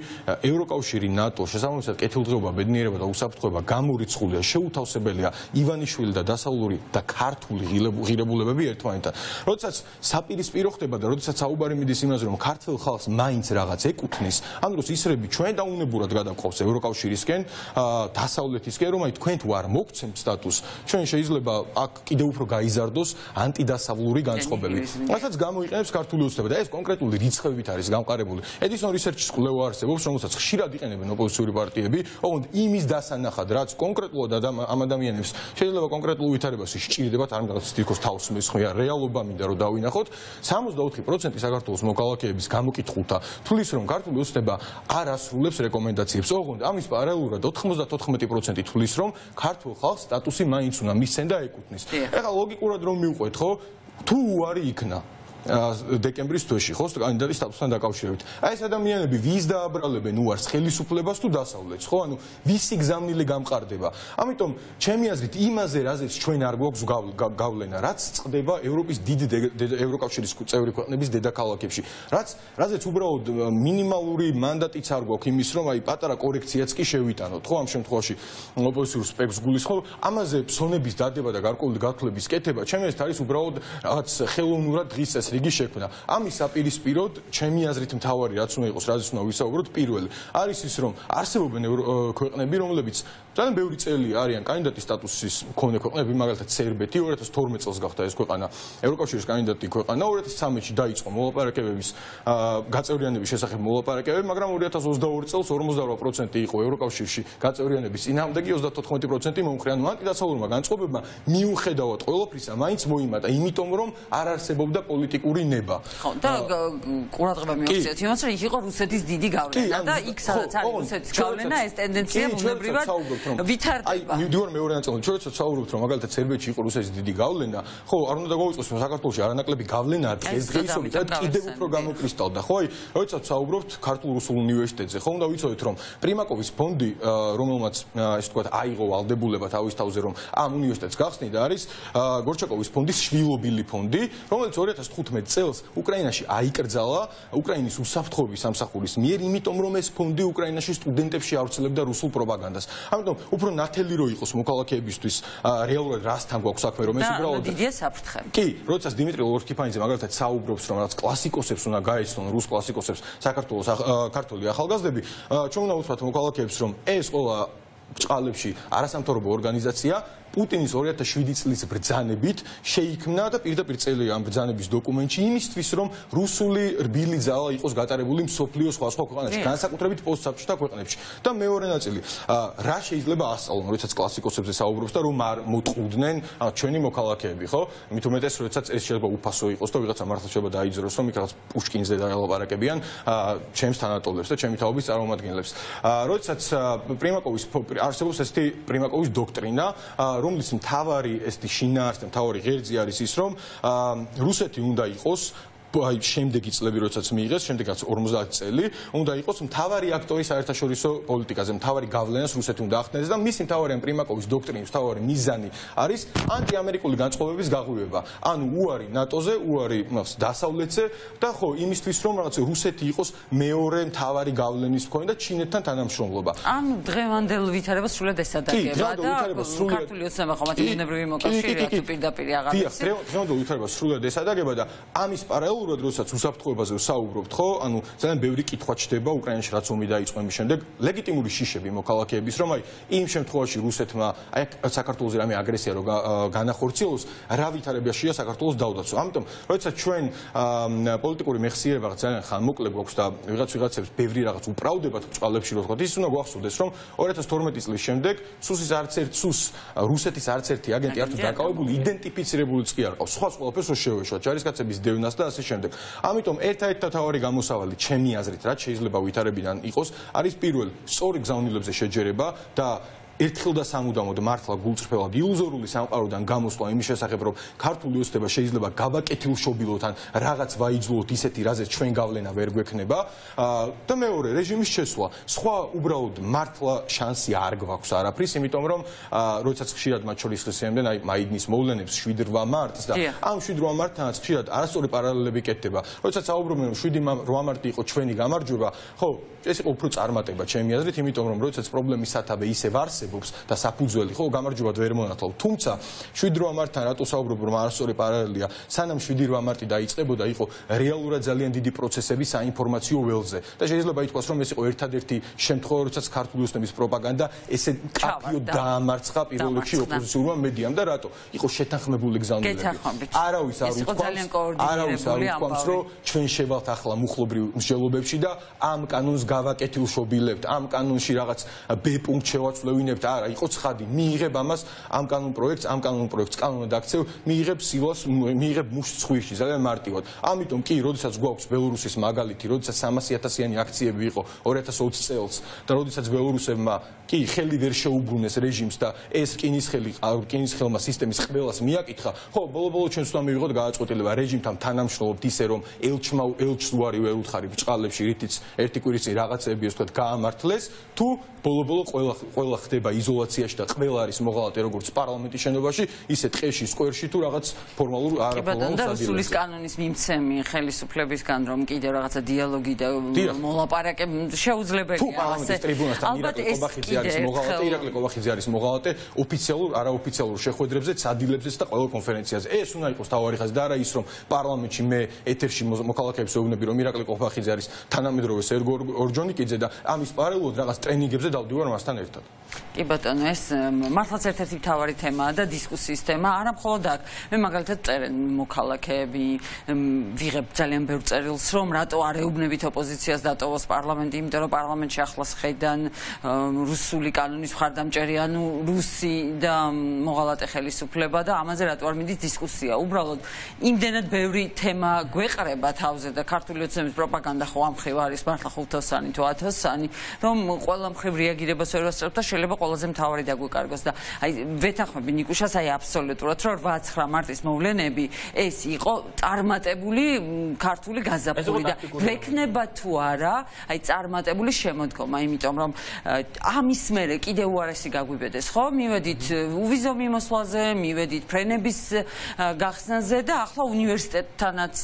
ევროკავშირი ნატო შესაბამისად კეთილდღეობა ბედნიერება და უსაფრთხოება გამორიცხულია შეუთავსებელია ივანიშვილი და დასავლური და ქართული ღირებულებები ერთმანეთთან როდესაც საპირისპირო ხდება და როდესაც საუბარი მიდის იმაზე რომ ქართულ ხალხს მაინც რაღაც ეკუთვნის ამ დროს ისრები ჩვენ დაუნებურად გადაგყავს ევროკავშირისკენ დასავლეთისკენ რომ აი თქვენ თუ არ მოგცემთ სტატუსს ჩვენ შეიძლება აქ კიდევ უფრო გაიზარდოს ანტიდასავლური განწყობები რასაც გამოიყენებს ქართული ოცნება და ეს კონკრეტული რიცხვებით არის გამყარებული. Edison Research-ის კვლევა არსებობს, რომელსაც ხშირად იყენებენ ოპოზიციური პარტიები, ოღონდ იმის დასანახად, რაც კონკრეტულად ამ ადამიანებს შეიძლება კონკრეტულ ვითარებას სჭირდებათ, არ მგონია თითქოს თავს მესხმია რეალობა მინდა რომ დავინახოთ. 64% საქართველოს მოქალაქეების გამოკითხულთა თulis რომ ქართული ოცნება არ ასრულებს რეკომენდაციებს, ოღონდ ამის პარალელურად 94% თulis რომ ქართულ ხალხს სტატუსი მაინც უნდა მისცენ და ეკუთვნის. ეხლა ლოგიკურად რომ მივყვეთ, ხო? თუ უარი იქნა დეკემბრის თვეში ხო კანდიდატის სტატუსთან დაკავშირებით. აი ეს ადამიანები ვის დააბრალებენ უარს ხელისუფლებას თუ დასავლეთს, ხო? ანუ ვისი გზავნილი გამყარდება. ამიტომ ჩემი აზრით იმაზე რაზეც ჩვენ არ გვაქვს გავლენა, რაც წყდება ევროპის დიდი ევროკავშირის წევრი ქვეყნების დედაქალაქებში. რაზეც უბრალოდ მინიმალური მანდატიც არ გვაქვს იმის რომ აი პატარა კორექციაც კი შევიტანოთ, ხო? ამ შემთხვევაში ოპოზიციურ სპექტრს გულისხმობ, ამაზე ფსონების დადება და გარკვეული გათვლების კეთება, ჩემი აზრით არის უბრალოდ რაღაც ხელოვნურად დღის წესრიგი შექმნა. ამის საპირისპიროდ ჩემი აზრით მთავარი რაც უნდა იყოს, რაზეც უნდა ვისაუბროთ, პირველი არის ის, რომ არსებობენ ქვეყნები, რომლებიც ძალიან ბევრი წელი არიან კანდიდატის სტატუსის მქონე ქვეყნები, მაგალითად სერბეთი 2012 წელს გახდა ეს ქვეყანა ევროკავშირის კანდიდატი ქვეყანა, 2013-ში დაიწყო მოლაპარაკებების გაწევრიანების შესახებ მოლაპარაკებები, მაგრამ 2022 წელს 48% იყო ევროკავშირში გაწევრიანების წინააღმდეგი, 34% მომხრე, ანუ ანტიდასავლურმა განწყობებმა მიუხედავად ყველაფრისა მაინც მოიმატა, იმიტომ რომ არ არსებობდა პოლიტიკური ნება. ხო, და ყურადღება მიაქციეთ იმას, რომ იქ იყო რუსეთის დიდი გავლენა და იქ სადაც არის რუსეთის გავლენა, ეს ტენდენცია ბუნებრივად ვითარდება. აი, მივდივარ მეორე ნაწილში, ჩვენ როცა საუბრობთ, რომ მაგალითად სერბეთში იყო რუსეთის დიდი გავლენა, ხო, არ უნდა გავუწყოს, რომ საქართველოში არანაკლები გავლენა დღესდღეობით კიდევ უფრო გამოკრისტალდა, ხო? აი, როცა საუბრობთ ქართულ-რუსულ უნივერსიტეტზე, ხო, უნდა ვიცოდეთ, რომ პრიმაკოვის ფონდი, რომელმაც ესე ვთქვათ, აიღო ვალდებულება თავის თავზე, რომ ამ უნივერსიტეტს გახსნიდა, არის გორჩაკოვის ფონდის შვილობილი ფონდი, რომელიც 2015 წელს უკრაინაში აიკრძალა უკრაინის უსაფრთხოების სამსახურის მიერ, იმიტომ რომ ეს ფონდი უკრაინაში სტუდენტებში ავრცელებდა რუსულ პროპაგანდას. ამიტომ უფრო ნათელი რო იყოს მოქალაქეებისთვის რეალურად რასთან გვაქვს საქმე, რომ ეს უბრალოდ დიდია საფრთხე. კი, როდესაც დიმიტრი ლორთქიფანიძე მაგალითად საუბრობს, რომ რაღაც კლასიკოსებს უნდა გაეცნონ, რუს კლასიკოსებს საქართველოს ქართული ახალგაზრდები, ჩვენ უნდა ვუთხრათ მოქალაქეებს, რომ ეს ყველა ბრწყალებში არასამთავრობო ორგანიზაცია პუტინის 2007 წლის ბრძანებით შეიქმნა და პირდაპირ წერილია ამ ბრძანების დოკუმენტში იმისთვის, რომ რუსული რბილი ძალა იყოს გატარებული მსოფლიოს სხვა ქვეყანაში, განსაკუთრებით პოსტსაბჭოთა ქვეყნებში. და მეორე ნაწილი, რა შეიძლება ასწავლონ, როდესაც კლასიკოსებზე საუბრობს და რომ არ მოტყუდნენ ჩვენი მოქალაქეები, ხო? მით უმეტეს, როდესაც ეს შეიძლება უფასო იყოს და ვიღაცა მართლა შეიძლება დაიძროს, რომ იქ რაღაც პუშკინზე დაელაპარაკებიან ჩემს თანატოლებს და ჩემი თაობის წარმომადგენლებს. როდესაც პრიმაკოვის არსებობს ესეთი პრიმაკოვის დოქტრინა, რომლის მთავარი ესეთი შინაარსი, მთავარი ღერძი არის ის, რომ რუსეთი უნდა იყოს აი შემდეგი წლები როდესაც მიიღეს, შემდეგაც 50 წელი, უნდა იყოს მთავარი აქტორი საერთაშორისო პოლიტიკაზე, მთავარი გავლენას რუსეთი უნდა ახდენდეს და მისი მთავარი პრიმაკოვის დოქტრინის მთავარი მიზანი არის ანტიამერიკული განწყობების გაღვივება. ანუ უარი ნატოზე, უარი დასავლეთზე და ხო იმისთვის რომ რაღაც რუსეთი იყოს მეორე მთავარი გავლენის მქონე და ჩინეთთან თანამშრომლობა. ანუ დღევანდელ ვითარებას სრულად ესადაგება და ქართული ოცნება ხომ ბუნებრივი მოკავშირეა თუ პირდაპირ აღარ ის. დღევანდელ ვითარებას სრულად ესადაგება და ამის პარალელურად როდესაც უსაფრთხოებაზე ვსაუბრობთ, ხო? ანუ ძალიან ბევრი კითხვა ჩდება უკრაინაში რაც ომი დაიწყო იმის შემდეგ, ლეგიტიმური შიშები მოქალაქეების, რომ აი იმ შემთხვევაში რუსეთმა აი საქართველოს რამე აგრესია რო განახორციელოს, რა ვითარებაშია საქართველოს დავდაცვა. ამიტომ როდესაც ჩვენ პოლიტიკური მეხსიერება ძალიან ხანმოკლე გვაქვს და ვიღაცებს ბევრი რაღაც უправდებათ ბწყალებში რო ვთქვათ, ის უნდა გვახსოვდეს, რომ 2012 წლის შემდეგ სუსის არც ერთ რუსეთის არც ერთი აგენტი არ თუ დაკავებული, იდენტიფიცირებულიც კი არ ყავს. სხვა ყველაფერს რო შევეშვათ, ჯარისკაცების დევნას და ასე შემდეგ. ამიტომ ერთ-ერთი თავარი გამოსავალი ჩემი აზრით, რაც შეიძლება ვითარებიდან იყოს, არის პირველი, სწორი გზავნილებზე შეჯერება და ერთხელ და სამუდამოდ მართლა გულწრფელად ილუზორული სამყაროდან გამოსვლა იმის შესახებ, რომ ქართული ოცნება შეიძლება გაბაკეთილშობილოთ ან რაღაც ვაიძულოთ ისეთი, რაზეც ჩვენ გავლენა ვერ გვექნება და მეორე რეჟიმის შესვლა. სხვა უბრალოდ მართლა შანსი არ გვაქვს არაფრის, იმიტომ რომ როდესაც ხშირად მათ შორის ხსენებდნენ აი მაიდნის მოვლენებს 7-8 მარტს და ამ 7-8 მარტთანაც ხშირად არასწორი პარალელები კეთდება. როდესაც საუბრობენ რომ 7 მარტი იყო ჩვენი გამარჯვება, ხო, ეს იყო უფრო წარმატება ჩემი აზრით, იმიტომ რომ როდესაც პრობლემის სათავე ისევ არსებობს არსებობს და საფუძველი ხო გამარჯვებად ვერ მონათვალ. თუმცა 7 მარტთან რატო საუბრობ რომ არასწორი პარალელია, სანამ 7 მარტი დაიწყებოდა იყო რეალურად ძალიან დიდი პროცესები საინფორმაციო ველზე და შეიძლება ითქვას რომ ეს იყო ერთადერთი შემთხვევა როდესაც ქართული ოცნების პროპაგანდა ესე კაფიო დაამარცხა პირველ რიგში ოპოზიციურმა მედიამ და რატო იყო შეთანხმებული გზავნილები. არავის არ უთქვამს რომ ჩვენ შევალთ ახლა მუხლობრივ მსჯელობებში და ამ კანონს გავაკეთილშობილებთ, ამ კანონში რაღაც B პუნქტ შევაცვლევინებთ. არა, იყო ცხადი, მიიღებ ამას ამ კანონ პროექტს კანონად აქცევ, მიიღებ სილას, მიიღებ მუშს ცხვირში, ძალიან მარტივად. ამიტომ კი, როდესაც გვაქვს ბელორუსის მაგალითი, როდესაც 300.000-იანი აქციები იყო 2020 წელს და როდესაც ბელორუსებმა კი ხელი ვერ შეუბრუნეს რეჟიმს და ეს რკინისხელმა სისტემის ყველას მიაკითხა, ხო, ბოლო-ბოლო ჩვენს უნდა მივიღოთ გადაწყვეტილება რეჟიმთან თანამშრომლობთ ისე რომ ელჩს უარი ვერ უთხარი ბჭყალებში, რითიც ერთი კვირის წინ რაღაცები ასე ვთქვათ გაამართლეს, თუ ბოლო-ბოლო ყველა ხდება იზოლაციაში და ყველა არის მოღალატე როგორც პარლამენტის შენობაში, ისე ტყეში, სკვერში თუ რაღაც ფორმალურ არაფორმალურ სადილეზე. რუსულის კანონის მიმცემი ხელისუფლებისგან რომ კიდევ რაღაცა დიალოგი და მოლაპარაკება შეუძლებელია ასე. ალბათ ეს ირაკლი ყობახიძე არის მოღალატე ოფიციალურ, არაოფიციალურ შეხვედრებზე, სადილებზეც და ყველა კონფერენციაზე. ეს უნდა იყოს თავარი ხაზი და არა ის რომ პარლამენტში მე ეთერში მოქალაქეებს ვეუბნები რომ ირაკლი ყობახიძე არის თანამედროვე სერგო ორჯონიკიძე და ამის პარალელურად რაღაც ტრენინგებზე დავდივარ მასთან ერთად. კი ბატონო, ეს მართლაც ერთ-ერთი მთავარი თემაა და დისკუსიის თემა. არა მხოლოდ აქ, მე მაგალითად წერენ მოქალაქეები, ვიღებ ძალიან ბევრ წერილს, რომ რატო არ ეუბნებით ოპოზიციას დატოვოს პარლამენტი, იმიტომ რომ პარლამენტში ახლას ხედან რუსული კანონის მხარდამჭერი, ანუ რუსი და მოღალატე ხელისუფლება და ამაზე რატო არ მიდის დისკუსია. უბრალოდ იმდენად ბევრი თემა გვეყრება თავზე და ქართული ოცნების პროპაგანდა ხო ამ მხრივ არის მართლა 5-ოსანი თუ 10-ოსანი, რომ ყველა მხრივ რეაგირებას ვერ ვასწრებთ და შეიძლება ყველაზე მთავარი დაგვეკარგოს და აი ვეთანხმები ნიკუშას აი აბსოლუტურად რომ 8-9 მარტის მოვლენები ეს იყო წარმატებული ქართული გაზაფხული და ვექნება თუ არა აი წარმატებული შემოდგომა, იმიტომ რომ ამის მერე კიდე უარესი გაგვიბედეს, ხო? მივედით უვიზო მიმოსვლაზე, მივედით ფრენების გახსნაზე და ახლა უნივერსიტეტთანაც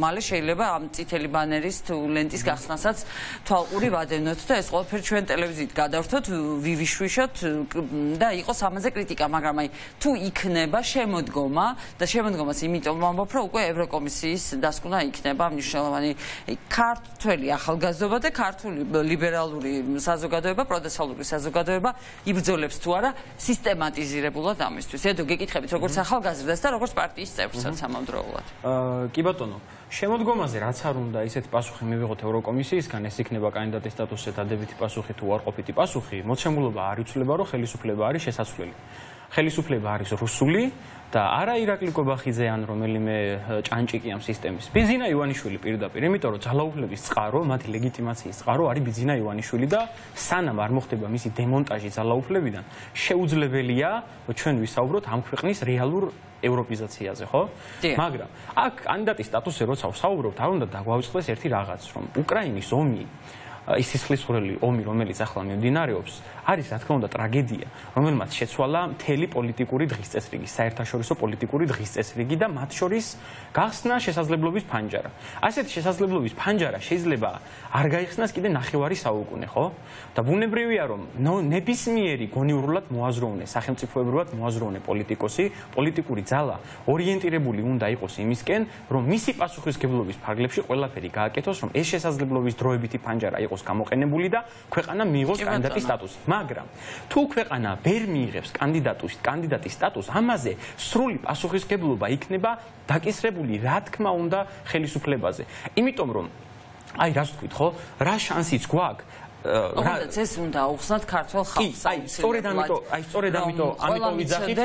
მალე შეიძლება ამ წითელი ბანერის თუ ლენტის გახსნასაც თვალყური ვადევნოთ და ეს ყველაფერი ჩვენ ტელევიზიით გადავრთოთ, ვივიშვიშოთ და იყოს ამაზე კრიტიკა, მაგრამ აი თუ იქნება შემოდგომა და შემოდგომას იმიტომ ვამბობ, რომ უკვე ევროკომისიის დასკვნა იქნება მნიშვნელოვანი ქართველი ახალგაზრდობა და ქართული ლიბერალური საზოგადოება, პროდესალური საზოგადოება იბრძოლებს თუ არა სისტემატიზირებულად ამისთვის. ედო გეკითხებით როგორც ახალგაზრდას და როგორც პარტიის წევრსაც ამავდროულად. კი ბატონო, შემოდგომაზე რაც არ უნდა ისეთ პასუხი მივიღოთ ევროკომისიისგან, ეს იქნება კანდიდატის სტატუსზე დადებითი პასუხი თუ უარყოფითი პასუხი, მოცემულობა არ იცვლება, რომ ხელისუფლება არის შესაძლებელი. ხელისუფლება არის რუსული და არა ირაკლი ყობახიძე ან რომელიმე ჭანჭიკი ამ სისტემის. ბიძინა ივანიშვილი პირდაპირ, იმიტომ რომ ძალაუფლების წყარო, მათი ლეგიტიმაციის წყარო არის ბიძინა ივანიშვილი და სანამ არ მოხდება მისი დემონტაჟი ძალაუფლებიდან, შეუძლებელია ჩვენ ვისაუბროთ ამ ქვეყნის რეალურ ევროპიზაციაზე, ხო? მაგრამ აქ კანდიდატის სტატუსზე როცა ვსაუბრობთ, არ უნდა დაგვაუწყდეს ერთი რაღაც, რომ უკრაინის ომი ის სისხლისღვრელი ომი, რომელიც ახლა მიმდინარეობს, არის რა თქმა უნდა ტრაგედია, რომელმაც შეცვალა მთელი პოლიტიკური დღისწესრიგი, საერთაშორისო პოლიტიკური დღისწესრიგი და მათ შორის გახსნა შესაძლებლობის ფანჯარა. ასეთი შესაძლებლობის ფანჯარა შეიძლება არ გაიხსნას კიდე ნახევარი საუკუნე, ხო? და ბუნებრივია, რომ ნებისმიერი გონივრულად მოაზროვნე, სახელმწიფოებრივად მოაზროვნე პოლიტიკოსი, პოლიტიკური ძალა ორიენტირებული უნდა იყოს იმისკენ, რომ მისი პასუხისმგებლობის ფარგლებში ყველაფერი გააკეთოს, რომ ეს შესაძლებლობის დროებითი ფანჯარა იყოს გამოყენებული და ქვეყანა მიიღოს კანდიდატის სტატუსი. მაგრამ თუ ქვეყანა ვერ მიიღებს კანდიდატის სტატუსს, ამაზე სრული პასუხისმგებლობა იქნება დაკისრებული, რა თქმა უნდა, ხელისუფლებაზე. იმიტომ რომ აი რას ვთქვით, ხო? რა შანსიც გვაქვს ოღონდ ეს უნდა აუხსნათ ქართულ ხალხს. აი, სწორედ ამიტომ ვიძახით,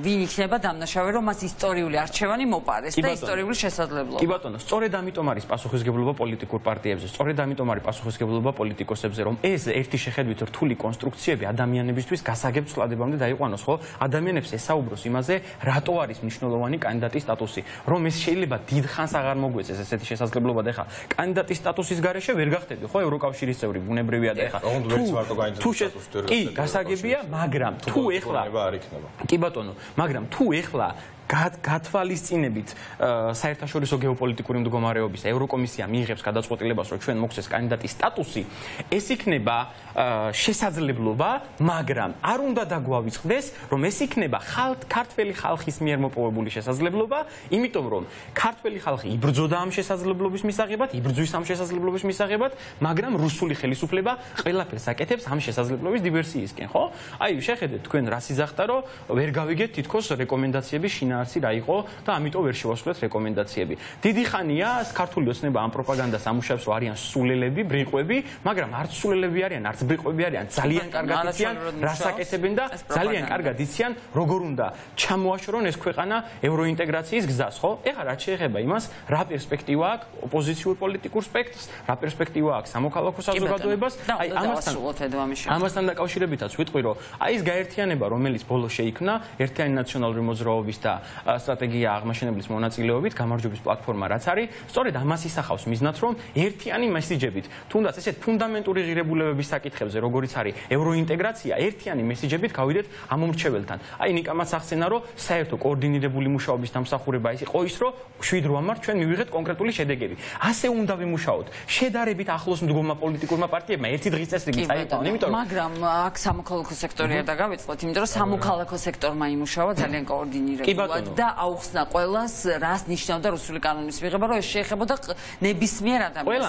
ვინ იქნება დამნაშავე, რომ მას ისტორიული არჩევანი მოპარეს და ისტორიული შესაძლებლობა. კი ბატონო, სწორედ ამიტომ არის პასუხისმგებლობა პოლიტიკურ პარტიებზე, სწორედ ამიტომ არის პასუხისმგებლობა პოლიტიკოსებზე, რომ ეს ერთი შეხედვით რთული კონსტრუქციები ადამიანებისთვის გასაგებ ცვლილებამდე დაიყვანოს, ხო? ადამიანებს ესაუბროს იმაზე, რატო არის მნიშვნელოვანი კანდიდატის სტატუსი, რომ ეს შეიძლება დიდხანს აღარ მოგვეწეს ესეთი შესაძლებლობა და ეხლა კანდიდატის სტატუსის გარეშე ვერ გახდები, ხო, ევროკავშირის წევრი, ბუნებრივია და ეხლა კი გასაგებია, მაგრამ თუ ეხლა კი ბატონო, მაგრამ თუ ეხლა გათვალისწინებით საერთაშორისო გეოპოლიტიკური მდგომარეობის ევროკომისია მიიღებს გადაწყვეტილებას, რომ ჩვენ მოგვცეს კანდიდატის სტატუსი, ეს იქნება შესაძლებლობა, მაგრამ არ უნდა დაგვავიწყდეს, რომ ეს იქნება ქართველი ხალხის მიერ მოპოვებული შესაძლებლობა, იმიტომ რომ ქართველი ხალხი იბრძოდა ამ შესაძლებლობის მისაღებად, იბრძვის ამ შესაძლებლობის მისაღებად, მაგრამ რუსული ხელისუფლება ყველაფერს აკეთებს ამ შესაძლებლობის დივერსიისკენ, ხო? აი, შეხედეთ თქვენ რა სიზახტა, რომ ვერ გავიგეთ თითქოს რეკომენდაციების შინაარსი რა იყო და ამიტომ ვერ შევასრულეთ რეკომენდაციები. დიდი ხანია ქართული ოცნება ამ პროპაგანდას ამუშავებს, რომ არიან სულელები, ბრიყვები, მაგრამ არც სულელები არიან, არც ბრიყვები არიან, ძალიან კარგად იციან რას აკეთებენ და ძალიან კარგად იციან როგორ უნდა ჩამოაშორონ ეს ქვეყანა ევროინტეგრაციის გზას, ხო? ეხლა რაც შეეხება იმას, რა პერსპექტივა აქვს ოპოზიციურ პოლიტიკურ სპექტრს, რა პერსპექტივა აქვს სამოქალაქო საზოგადოებას, აი ამასთან დაკავშირებითაც ვიტყვი, რომ აი ეს გაერთიანება, რომელიც ბოლოს შეიქმნა, ერთიანი ნაციონალური მოძრაობის და სტრატეგია აღმაშენებლის მონაწილეობით, გამარჯვების პლატფორმა რაც არის, სწორედ ამას ისახავს მიზნად, რომ ერთიანი მესიჯებით, თუნდაც ესეთ ფუნდამენტური ღირებულებების საკითხებზე, როგორიც არის ევროინტეგრაცია, ერთიანი მესიჯებით გავიდეთ ამ მომრჩეველთან. აი ნიკამაც ახსენა, რომ საერთო კოორდინირებული მუშაობის დამსახურება ის იყო ის, რომ 7-8 მართ ჩვენ მივიღეთ კონკრეტული შედეგები. ასე უნდა ვიმუშაოთ. შედარებით ახლოს მდგომა პოლიტიკურმა პარტიებმა ერთი დღის წესრიგი წაიყვანონ, იმიტომ რომ მაგრამ აქ სამოქალაქო სექტორი არ დავიწყოთ, იმიტომ რომ სამოქალაქო სექტორმა იმუშავა ძალიან კოორდინირებულად და აუხსნა ყველას, რას ნიშნავდა რუსული კანონის მიღება, რომ ეს შეეხებოდა ნებისმიერ ადამიანს,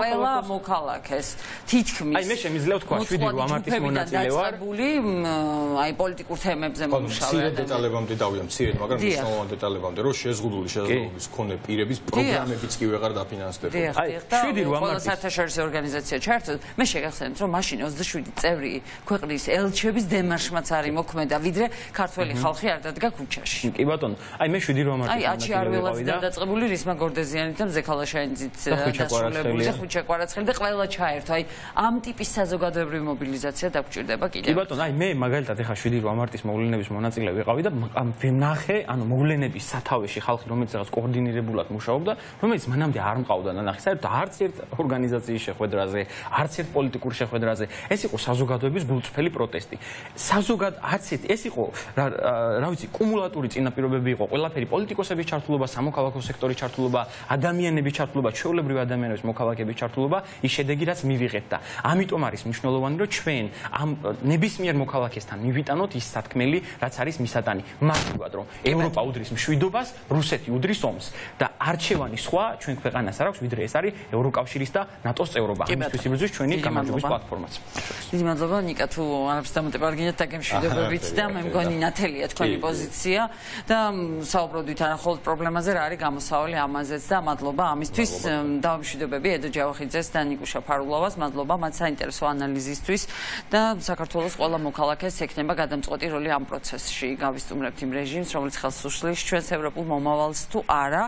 ყველა მოქალაქეს. თითქმის აი მე შემიძლია ვთქვა 7-8 მარტის მონაწილე ვარ. აი პოლიტიკურ თემებზე მომუშავე. მცირე დეტალებამდე დავია, მცირე, მაგრამ მნიშვნელოვან დეტალებამდე, რომ შეზღუდული შესაძლებლობის მქონე პირების პროგრამებიც კი ვეღარ დაფინანსდება. აი 7-8 მარტის საერთაშორისო ორგანიზაცია ჩაერთო. მე შეგახსენებთ, რომ მაშინ 27 წევრი ქვეყნის ელჩების დემარშმაც არის მოქმედა, ვიდრე ქართველი ხალხი არ დადგა ქუჩაში. კი ბატონო, აი მე 7-8 მარტის აი აჩი არველაძე დაწყებული რისმა გორდეზიანით და მზე ქალაშაინძით დასრულებული და ხუჩა კვარაცხელი და ყველა ჩაერთო. აი ამ ტიპის საზოგადოებრივი მობილიზაცია დაგჭირდება კიდევ. კი ბატონო, აი მე მაგალითად ეხა 7-8 მარტის მოვლენების მონაწილე ვიყავი და ვნახე, ანუ მოვლენების სათავეში ხალხი, რომელიც რაღაც კოორდინირებულად მუშაობდა, რომელიც მანამდე არ მყავდა ნანახი, საერთოდ არც ერთ ორგანიზაციის შეხვედრაზე, არც ერთ პოლიტიკურ შეხვედრაზე. ეს იყო საზოგადოების გულწრფელი პროტესტი. ეს იყო რა ვიცი, კუმულატური წინაპირობები იყო, ყველაფერი პოლიტიკოსების ჩართულობა, სამოქალაქო სექტორის ჩართულობა, ადამიანების ჩართულობა, ჩვეულებრივი ადამიანების მოქალაქეების ჩართულობა, ის შედეგი რაც მივიღეთ და ამიტომ არის მნიშვნელოვანი, რომ ჩვენ ამ ნებისმიერ მოქალაქესთან მივიტანოთ ის სათქმელი, რაც არის მისატანი. მართლად რომ ევროპა უდრის მშვიდობას, რუსეთი უდრის ომს და არჩევანი სხვა ჩვენ ქვეყანას არ აქვს, ვიდრე ეს არის ევროკავშირის და ნატოს წევრობა. ამისთვის იბრძვის ჩვენი გამარჯვების პლატფორმაც. დიდი მადლობა ნიკა, თუ არაფერს დამოტებარგინეთ დაგემშვიდობებით და მე მგონი ნათელია თქვენი პოზიცია და საუბრობდით არახოლოდ პრობლემაზე, რა არის გამოსავალი ამაზეც და მადლობა ამისთვის. დავამშვიდობები ედო ჯავახიძეს და ნიკუშა ფარულოვას, მადლობა მათ საინტერესო ანალიზისთვის და საქართველოს ყველა მოქალაქეს ექნება გადამწყვეტი როლი ამ პროცესში. გავისტუმრებთ იმ რეჟიმს, რომელიც ხელს უშლის ჩვენს ევროპულ მომავალს თუ არა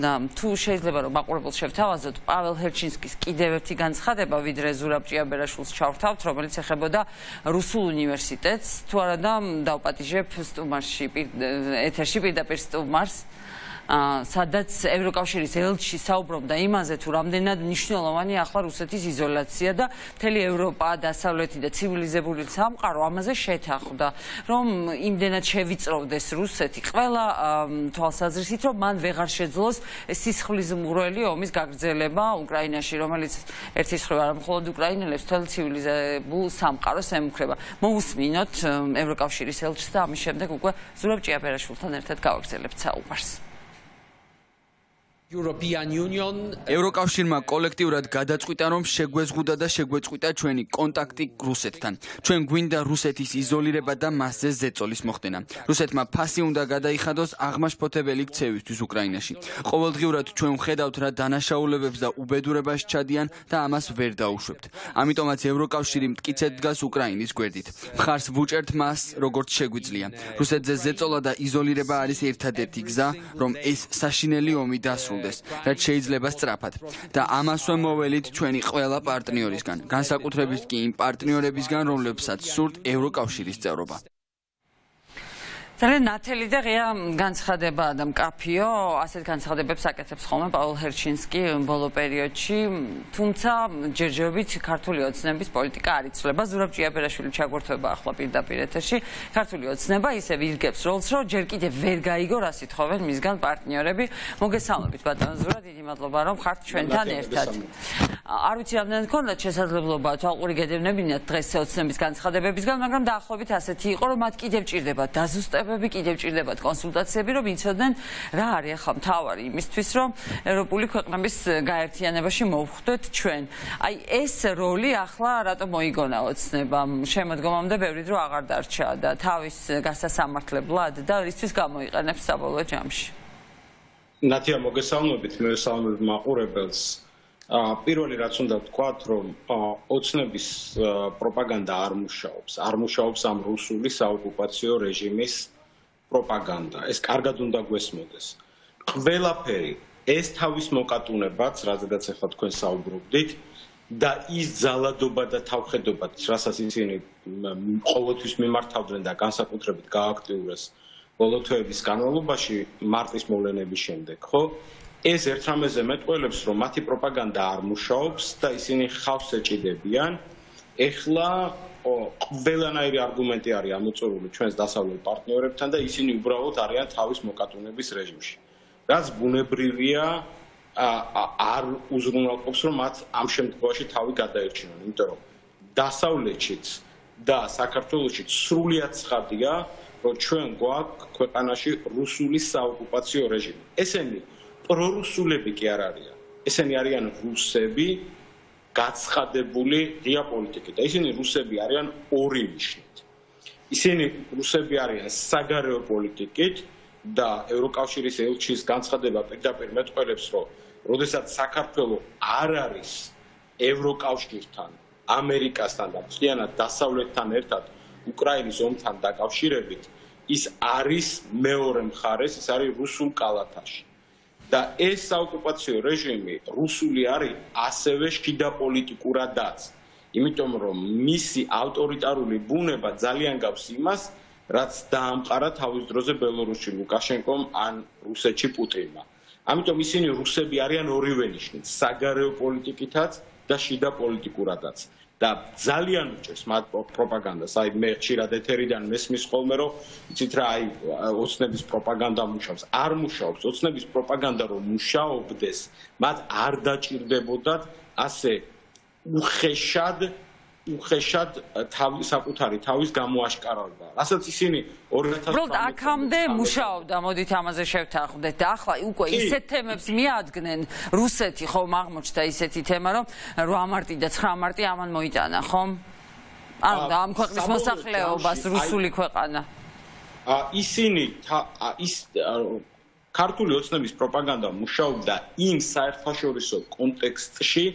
და თუ შეიძლება რომ მაყურებელს შევთავაზოთ პაվել ჰერჩინსკის კიდევ ერთი განცხადება, ვიდრე ზურაბ ჭიაბერაშვილს ჩავრთავთ, რომელიც ეხებოდა რუსულ უნივერსიტეტს, თუ არა და დავპატიჟებ სტუმარში ეთერში პირდაპირ სტუმარს, სადაც ევროკავშირის ელჩი საუბრობდა იმაზე, თუ რამდენად მნიშვნელოვანია ახლა რუსეთის იზოლაცია და მთელი ევროპა, დასავლეთი და ცივილიზებული სამყარო ამაზე შეთანხმდა, რომ იმდენად შევიწროვდეს რუსეთი ყველა თვალსაზრისით, რომ მან ვეღარ შეძლოს სისხლის მღვრელი ომის გაგრძელება უკრაინაში, რომელიც ერთის მხრივ არა მხოლოდ უკრაინელებს, მთელ ცივილიზებულ სამყაროს ემუქრება. მოусმინოთ ევროკავშირის ელჩს და ამის შემდეგ უკვე ზურაბ ჭიაბერაშვილთან ერთად გავაგრძელებთ საუბარს. ევროკავშირმა კოლექტიურად გადაწყვიტა, რომ შეგვეზღუდა და შეგვეწყვიტა ჩვენი კონტაქტი რუსეთთან. ჩვენ გვინდა რუსეთის იზოლირება და მასზე ზეწოლის მოხდენა. რუსეთმა ფასი უნდა გადაიხადოს აღმაშფოთებელი ქცევისთვის უკრაინაში. ყოველდღიურად ჩვენ ვხედავთ, რა დანაშაულებებს და უბედურებას ჩადიან და ამას ვერ დაუშვებთ. ამიტომაც ევროკავშირი მტკიცედ დგას უკრაინის გვერდით. მხარს ვუჭერთ მას, როგორც შეგვიძლია. რუსეთზე ზეწოლა და იზოლირება არის ერთადერთი გზა, რომ ეს საშინელი ომი დასრულდეს. რაც შეიძლება სწრაფად და ამასვე მოველით ჩვენი ყველა პარტნიორისგან, განსაკუთრებით კი იმ პარტნიორებისგან, რომლებსაც სურთ ევროკავშირის წევრობა. ძალიან ნათელი და ღია განცხადებაა და მკაფიო, ასეთ განცხადებებს აკეთებს ხოლმე პაულ ჰერჩინსკი ბოლო პერიოდში, თუმცა ჯერჯერობით ქართული ოცნების პოლიტიკა არ იცვლება. ზურაბ ჭიაბერაშვილი ჩაგვერთვება ახლა პირდაპირ ეთერში. ქართული ოცნება ისევ ირგებს როლს, რომ ჯერ კიდევ ვერ გაიგო, რა სიტყვებენ მისგან პარტნიორები. მოგესალმებით ბატონო ზურა, დიდი მადლობა რომ ხართ ჩვენთან ერთად. არ ვიცი რამდენად გქონდათ შესაძლებლობა თვალყური გედევნებინათ დღეს ოცნების განცხადებებისგან, მაგრამ დაახლოებით ასეთი იყო, რომ მათ კიდევ ჭირდებათ დაზუსტებები, კიდევ ჭირდებათ კონსულტაციები, რომ იცოდნენ რა არის ახლა მთავარი იმისთვის, რომ ევროპული ქვეყნების გაერთიანებაში მოვხვდეთ ჩვენ. აი ეს როლი ახლა რატომ მოიგონა ოცნებამ? შემოდგომამდე ბევრი დრო აღარ დარჩა და თავის გასასამართლებლად და რისთვის გამოიყენებს საბოლოო ჯამში. ნათია, მოგესალმებით, მევესალმებ მაყურებელს. პირველი რაც უნდა ვთქვათ, რომ ოცნების პროპაგანდა არ მუშაობს ამ რუსული საოკუპაციო რეჟიმის პროპაგანდა. ეს კარგად უნდა გვესმოდეს. ყველაფერი ეს თავის მოკატუნებაც, რადგან ახლა თქვენ საუბრობდით, და ის ძალადობა და თავხედობა, რასაც ისინი ყოველთვის მიმართავდნენ და განსაკუთრებით გააქტიურეს ბოლო თვეების განმავლობაში მარტის მოვლენების შემდეგ, ხო? ეს ერთ რამეზე მეტყველებს, რომ მათი პროპაგანდა არ მუშაობს და ისინი ხავს ეჭიდებიან. ეხლა ყველანაირი არგუმენტი არის ამოწურული ჩვენს დასავლელ პარტნიორებთან და ისინი უბრალოდ არიან თავის მოკატუნების რეჟიმში. რაც ბუნებრივია, არ უზრუნველყოფს, რომ მათ ამ შემთხვევაში თავი გადაერჩინონ, იმიტომ რომ დასავლეთშიც და საქართველოშიც სრულიად ცხადია, რომ ჩვენ გვაქვს ქვეყანაში რუსული საოკუპაციო რეჟიმი. ესენი პრორუსულები კი არ არიან. ესენი არიან რუსები გაცხადებული ღია პოლიტიკით. და ისინი რუსები არიან ორი ნიშნით. ისინი რუსები არიან საგარეო პოლიტიკით და ევროკავშირის ელჩის განცხადება პირდაპირ მეტყველებს, რომ როდესაც საქართველო არ არის ევროკავშირთან, ამერიკასთან და მთლიანად დასავლეთთან ერთად უკრაინის ომთან დაკავშირებით, ის არის მეორე მხარეს, ის არის რუსულ კალათაში. და ეს საოკუპაციო რეჟიმი რუსული არის ასევე შიდა პოლიტიკურადაც. იმიტომ რომ მისი ავტორიტარული ბუნება ძალიან გავს იმას, რაც დაამყარა თავის დროზე ბელორუსში ლუკაშენკომ ან რუსეთში პუტინმა. ამიტომ ისინი რუსები არიან ორივე ნიშნით, საგარეო პოლიტიკითაც და შიდა პოლიტიკურადაც. და ძალიან უჭერს მათ პროპაგანდას. აი მე ხშირად ეთერიდან მესმის ხოლმე, რომ იცით რა, აი ოცნების პროპაგანდა მუშაობს. არ მუშაობს. ოცნების პროპაგანდა რომ მუშაობდეს, მათ არ დაჭირდებოდათ ასე უხეშად საკუთარი თავის გამოაშკარავება. რასაც ისინი 2000 უბრალოდ აქამდე მუშაობდა, მოდით ამაზე შევთანხმდეთ და ახლა უკვე ისეთ თემებს მიადგნენ რუსეთი, ხომ აღმოჩნდა ისეთი თემა, რომ 8 მარტი და 9 მარტი ამან მოიტანა, ხომ? ანუ ამ ქვეყნის მოსახლეობას რუსული ქვეყანა. ისინი ქართული ოცნების პროპაგანდა მუშაობდა იმ საერთაშორისო კონტექსტში,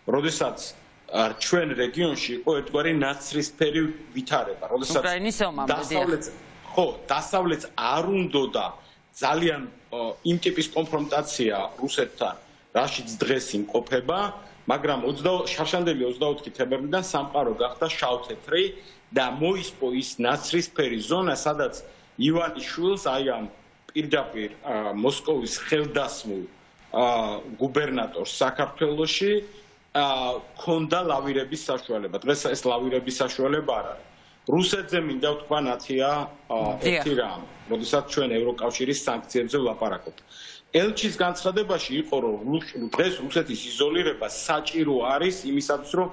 როდესაც ჩვენ რეგიონში იყო ერთგვარი ნაცრისფერი ვითარება, როდესაც დასავლეთს არ უნდოდა ძალიან იმ ტიპის კონფრონტაცია რუსეთთან, რაშიც დღეს იმყოფება, მაგრამ შარშანდელი 24 თებერვლიდან სამყარო გახდა შავ-თეთრი და მოისპო ის ნაცრისფერი ზონა, სადაც ივანიშვილს აი ამ პირდაპირ მოსკოვის ხელდასმულ გუბერნატორს საქართველოში ქონდა ლავირების საშუალება. დღეს ეს ლავირების საშუალება არ არის. რუსეთზე მინდა ვთქვა ნათია ერთი რამ, როდესაც ჩვენ ევროკავშირის სანქციებზე ვლაპარაკობთ. ელჩის განცხადებაში იყო, რომ დღეს რუსეთის იზოლირება საჭირო არის იმისათვის, რომ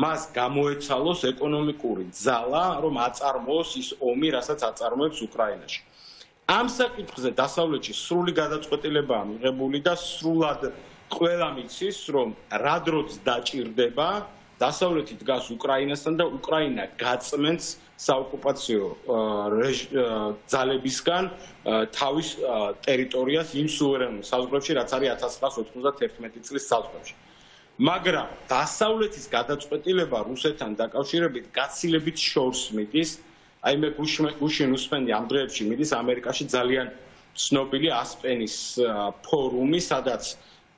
მას გამოეცალოს ეკონომიკური ძალა, რომ აწარმოოს ის ომი, რასაც აწარმოებს უკრაინაში. ამ საკითხზე დასავლეთში სრული გადაწყვეტილებაა მიღებული და სრულად ყველა მიცის, რომ რა დროც დაჭირდება, დასავლეთი დგას უკრაინასთან და უკრაინა გაწმენს საოკუპაციო ძალებისგან თავის ტერიტორიას იმ სუვერენულ საზღვრებში, რაც არის 1991 წლის საზღვრებში. მაგრამ დასავლეთის გადაწყვეტილება რუსეთთან დაკავშირებით გაცილებით შორს მიდის. აი მე გუშინ უსმენდი ამ დღეებში მიდის ამერიკაში ძალიან ცნობილი ასპენის ფორუმი, სადაც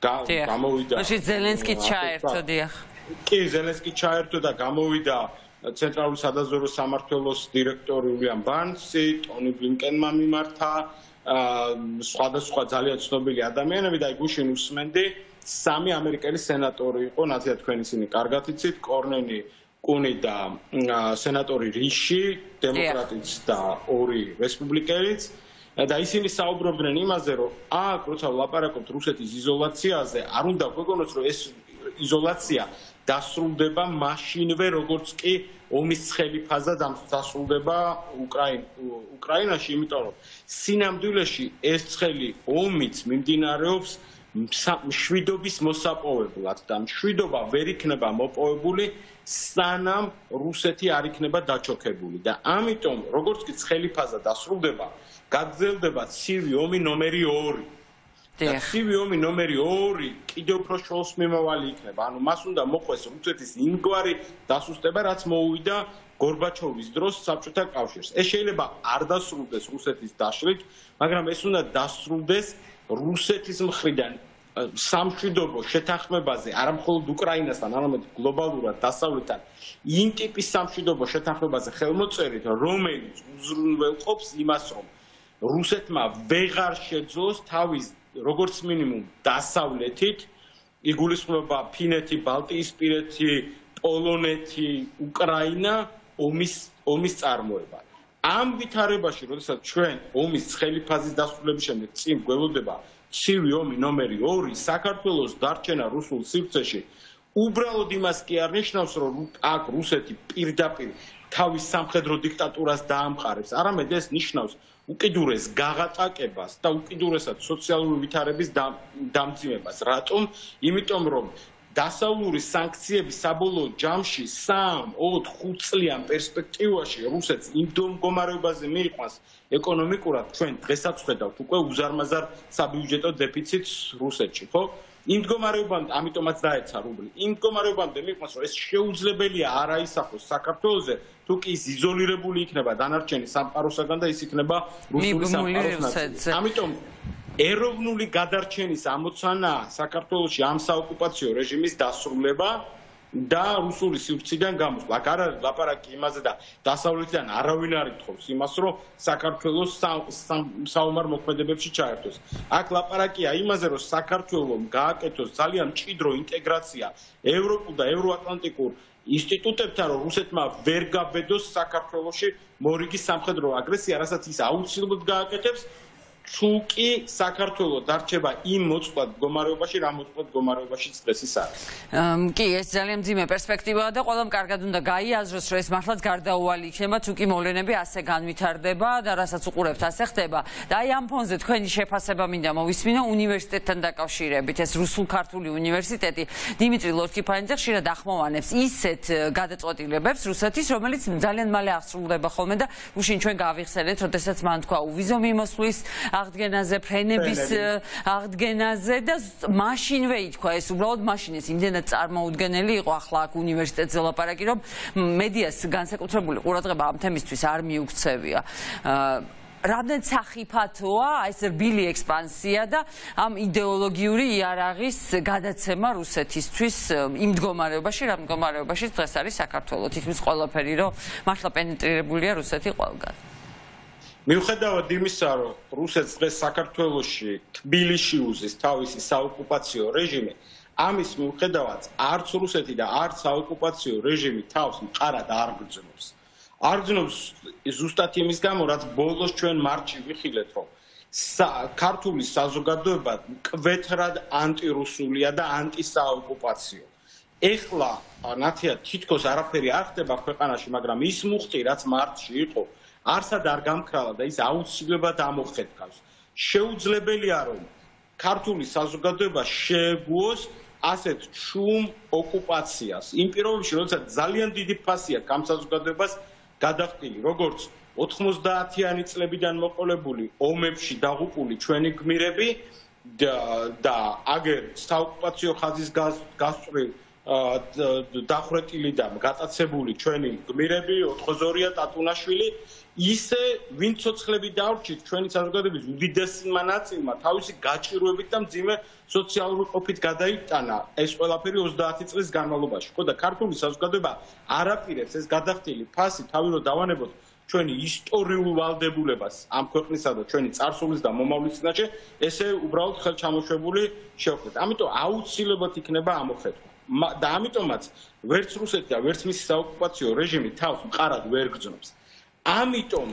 გამოვიდა ზელენსკი ჩაერთო, დიახ. კი, ზელენსკი ჩაერთო და გამოვიდა ცენტრალური სადაზვერვო სამმართველოს დირექტორი უილიამ ბარნსი, ტონი ბლინკენმა მიმართა სხვადასხვა ძალიან ცნობილი ადამიანები და გუშინ უსმენდი სამი ამერიკელი სენატორი იყო, ნაცია თქვენ ისინი კარგად იცით, კორნენი კუნი და სენატორი რიში, დემოკრატიც და ორი რესპუბლიკელიც და ისინი საუბრობდნენ იმაზე, რომ აქ როცა ვლაპარაკობთ რუსეთის იზოლაციაზე, არ უნდა გვეგონოს, რომ ეს იზოლაცია დასრულდება მაშინვე, როგორც კი ომის ცხელი ფაზა დასრულდება უკრაინაში, იმიტომ რომ სინამდვილეში ეს ცხელი ომიც მიმდინარეობს მშვიდობის მოსაპოვებლად და მშვიდობა ვერ იქნება მოპოვებული სანამ რუსეთი არ იქნება დაჩოქებული და ამიტომ როგორც კი ცხელი ფაზა დასრულდება გაგრძელდება ცივი ომი ნომერი 2 და ცივი ომი ნომერი 2 კიდევ უფრო შორს მიმავალი იქნება ანუ მას უნდა მოყვეს რუსეთის იმგვარი დასუსტება რაც მოუვიდა გორბაჩოვის დროს საბჭოთა კავშირს ეს შეიძლება არ დასრულდეს რუსეთის დაშლით მაგრამ ეს უნდა დასრულდეს რუსეთის მხრიდან სამშვიდობო შეთანხმებაზე არა მხოლოდ უკრაინასთან, არამედ გლობალურად დასავლეთთან იმ ტიპის სამშვიდობო შეთანხმებაზე ხელმოწერით, რომელიც უზრუნველყოფს იმას, რომ რუსეთმა ვეღარ შეძლოს თავის როგორც მინიმუმ დასავლეთით, იგულისხმება ფინეთი, ბალტიისპირეთი, პოლონეთი, უკრაინა ომის წარმოება. ამ ვითარებაში, როდესაც ჩვენ ომის ცხელი ფაზის დასრულების შემდეგ წინ გველოდება ცივი ომი ნომერი 2 საქართველოს დარჩენა რუსულ სივრცეში უბრალოდ იმას კი არ ნიშნავს რომ აქ რუსეთი პირდაპირ თავის სამხედრო დიქტატურას დაამყარებს არამედ ეს ნიშნავს უკიდურეს გაღატაკებას და უკიდურესად სოციალური ვითარების დამძიმებას რატომ იმიტომ რომ დასავლური სანქციები საბოლოო ჯამში 3-4 წლიან პერსპექტივაში რუსეთს იმ მდგომარეობაზე მიიყვანს ეკონომიკურად ჩვენ დღესაც ხედავთ უკვე უზარმაზარ საბიუჯეტო დეფიციტს რუსეთში ხო იმ მდგომარეობამდე ამიტომაც დაეცა რუბლი იმ მდგომარეობამდე მიიყვანს რომ ეს შეუძლებელია არ აისახოს საქართველოზე თუ კი ის იზოლირებული იქნება დანარჩენი სამყაროსაგან და ის იქნება რუსული სამყაროს ამიტომ ეროვნული გადარჩენის ამოცანა საქართველოში ამ საოკუპაციო რეჟიმის დასრულება და რუსული სივრციდან გამოსვლა. აქ არ არის ლაპარაკი იმაზე და დასავლეთიდან არავინ არ ითხოვს იმას, რომ საქართველოს საომარ მოქმედებებში ჩაერთოს. აქ ლაპარაკია იმაზე, რომ საქართველოს გააკეთოს ძალიან მჭიდრო ინტეგრაცია ევროპულ და ევროატლანტიკურ ინსტიტუტებთან, რომ რუსეთმა ვერ გაბედოს საქართველოში მორიგი სამხედრო აგრესია, რასაც ის აუცილებლად გააკეთებს. თუ კი საქართველოს დარჩება იმ მოწყვლად მდგომარეობაში, რა მოწყვლად მდგომარეობაშიც დღეს ის არის. კი, ეს ძალიან მძიმე პერსპექტივაა და ყველამ კარგად უნდა გაიაზროს, რომ ეს მართლაც გარდაუვალი იქნება, თუ კი მოვლენები ასე განვითარდება და რასაც უყურებთ, ასე ხდება. და აი ამ ფონზე თქვენი შეფასება მინდა მოვისმინო უნივერსიტეტთან დაკავშირებით. ეს რუსულ-ქართული უნივერსიტეტი დიმიტრი ლორთქიფანიძე ხშირად ახმოვანებს ისეთ გადაწყვეტილებებს რუსეთის, რომელიც ძალიან მალე აღსრულდება ხოლმე და უშინ ჩვენ გავიხსენეთ, როდესაც მან თქვა უვიზო მიმოსვლის აღდგენაზე, ფრენების აღდგენაზე და მაშინვე ითქვა ეს უბრალოდ მაშინ ეს იმდენად წარმოუდგენელი იყო ახლა აქ უნივერსიტეტზე ლაპარაკი რომ მედიას განსაკუთრებული ყურადღება ამ თემისთვის არ მიუქცევია. რამდენ სახიფათოა ეს რბილი ექსპანსია და ამ იდეოლოგიური იარაღის გადაცემა რუსეთისთვის იმ მდგომარეობაში, რა მდგომარეობაში დღეს არის საქართველო. თითქმის ყველაფერი რომ მართლა პენეტრირებულია რუსეთი ყველგან. მიუხედავად იმისა, რომ რუსეთს დღეს საქართველოში თბილისში უზის თავისი საოკუპაციო რეჟიმი, ამის მიუხედავად არც რუსეთი და არც საოკუპაციო რეჟიმი თავს მყარად არ გრძნობს. არ გრძნობს ზუსტად იმის გამო, რაც ბოლოს ჩვენ მარტში ვიხილეთ, რომ ქართული საზოგადოება მკვეთრად ანტირუსულია და ანტისაოკუპაციო. ეხლა ნათია თითქოს არაფერი არ ხდება ქვეყანაში, მაგრამ ის მუხტი, რაც მარტში იყო, არსად არ გამქრალა და ის აუცილებლად ამოხეთქავს. შეუძლებელია რომ ქართული საზოგადოება შეეგუოს ასეთ შუმ ოკუპაციას. იმ პირობებში, როდესაც ძალიან დიდი ფასი აქვს ამ საზოგადოებას გადახდილი, როგორც 90-იანი წლებიდან მოყოლებული ომებში დაღუპული ჩვენი გმირები და აგერ საოკუპაციო ხაზის გასწვრივ დახვრეტილი და გატაცებული ჩვენი გმირები, ოთხოზორია, ტატუნაშვილი, ისე ვინ ცოცხლები დავრჩით ჩვენი საზოგადოების უდიდესმა ნაწილმა თავისი გაჭირვებით და მძიმე სოციალური ყოფით გადაიტანა ეს ყველაფერი 30 წლის განმავლობაში. ხო და ქართული საზოგადოება არაპირებს ეს გადახდილი ფასი თავი რომ დავანებოთ ჩვენი ისტორიულ ვალდებულებას ამ ქვეყნისა და ჩვენი წარსულის და მომავლის წინაშე, ესე უბრალოდ ხელჩამოშვებული შევხვდეთ. ამიტომ აუცილებლად იქნება ამოხეთვა. და ამიტომაც ვერც რუსეთი და ვერც მისი საოკუპაციო რეჟიმი თავს მყარად ვერ გრძნობს. ამიტომ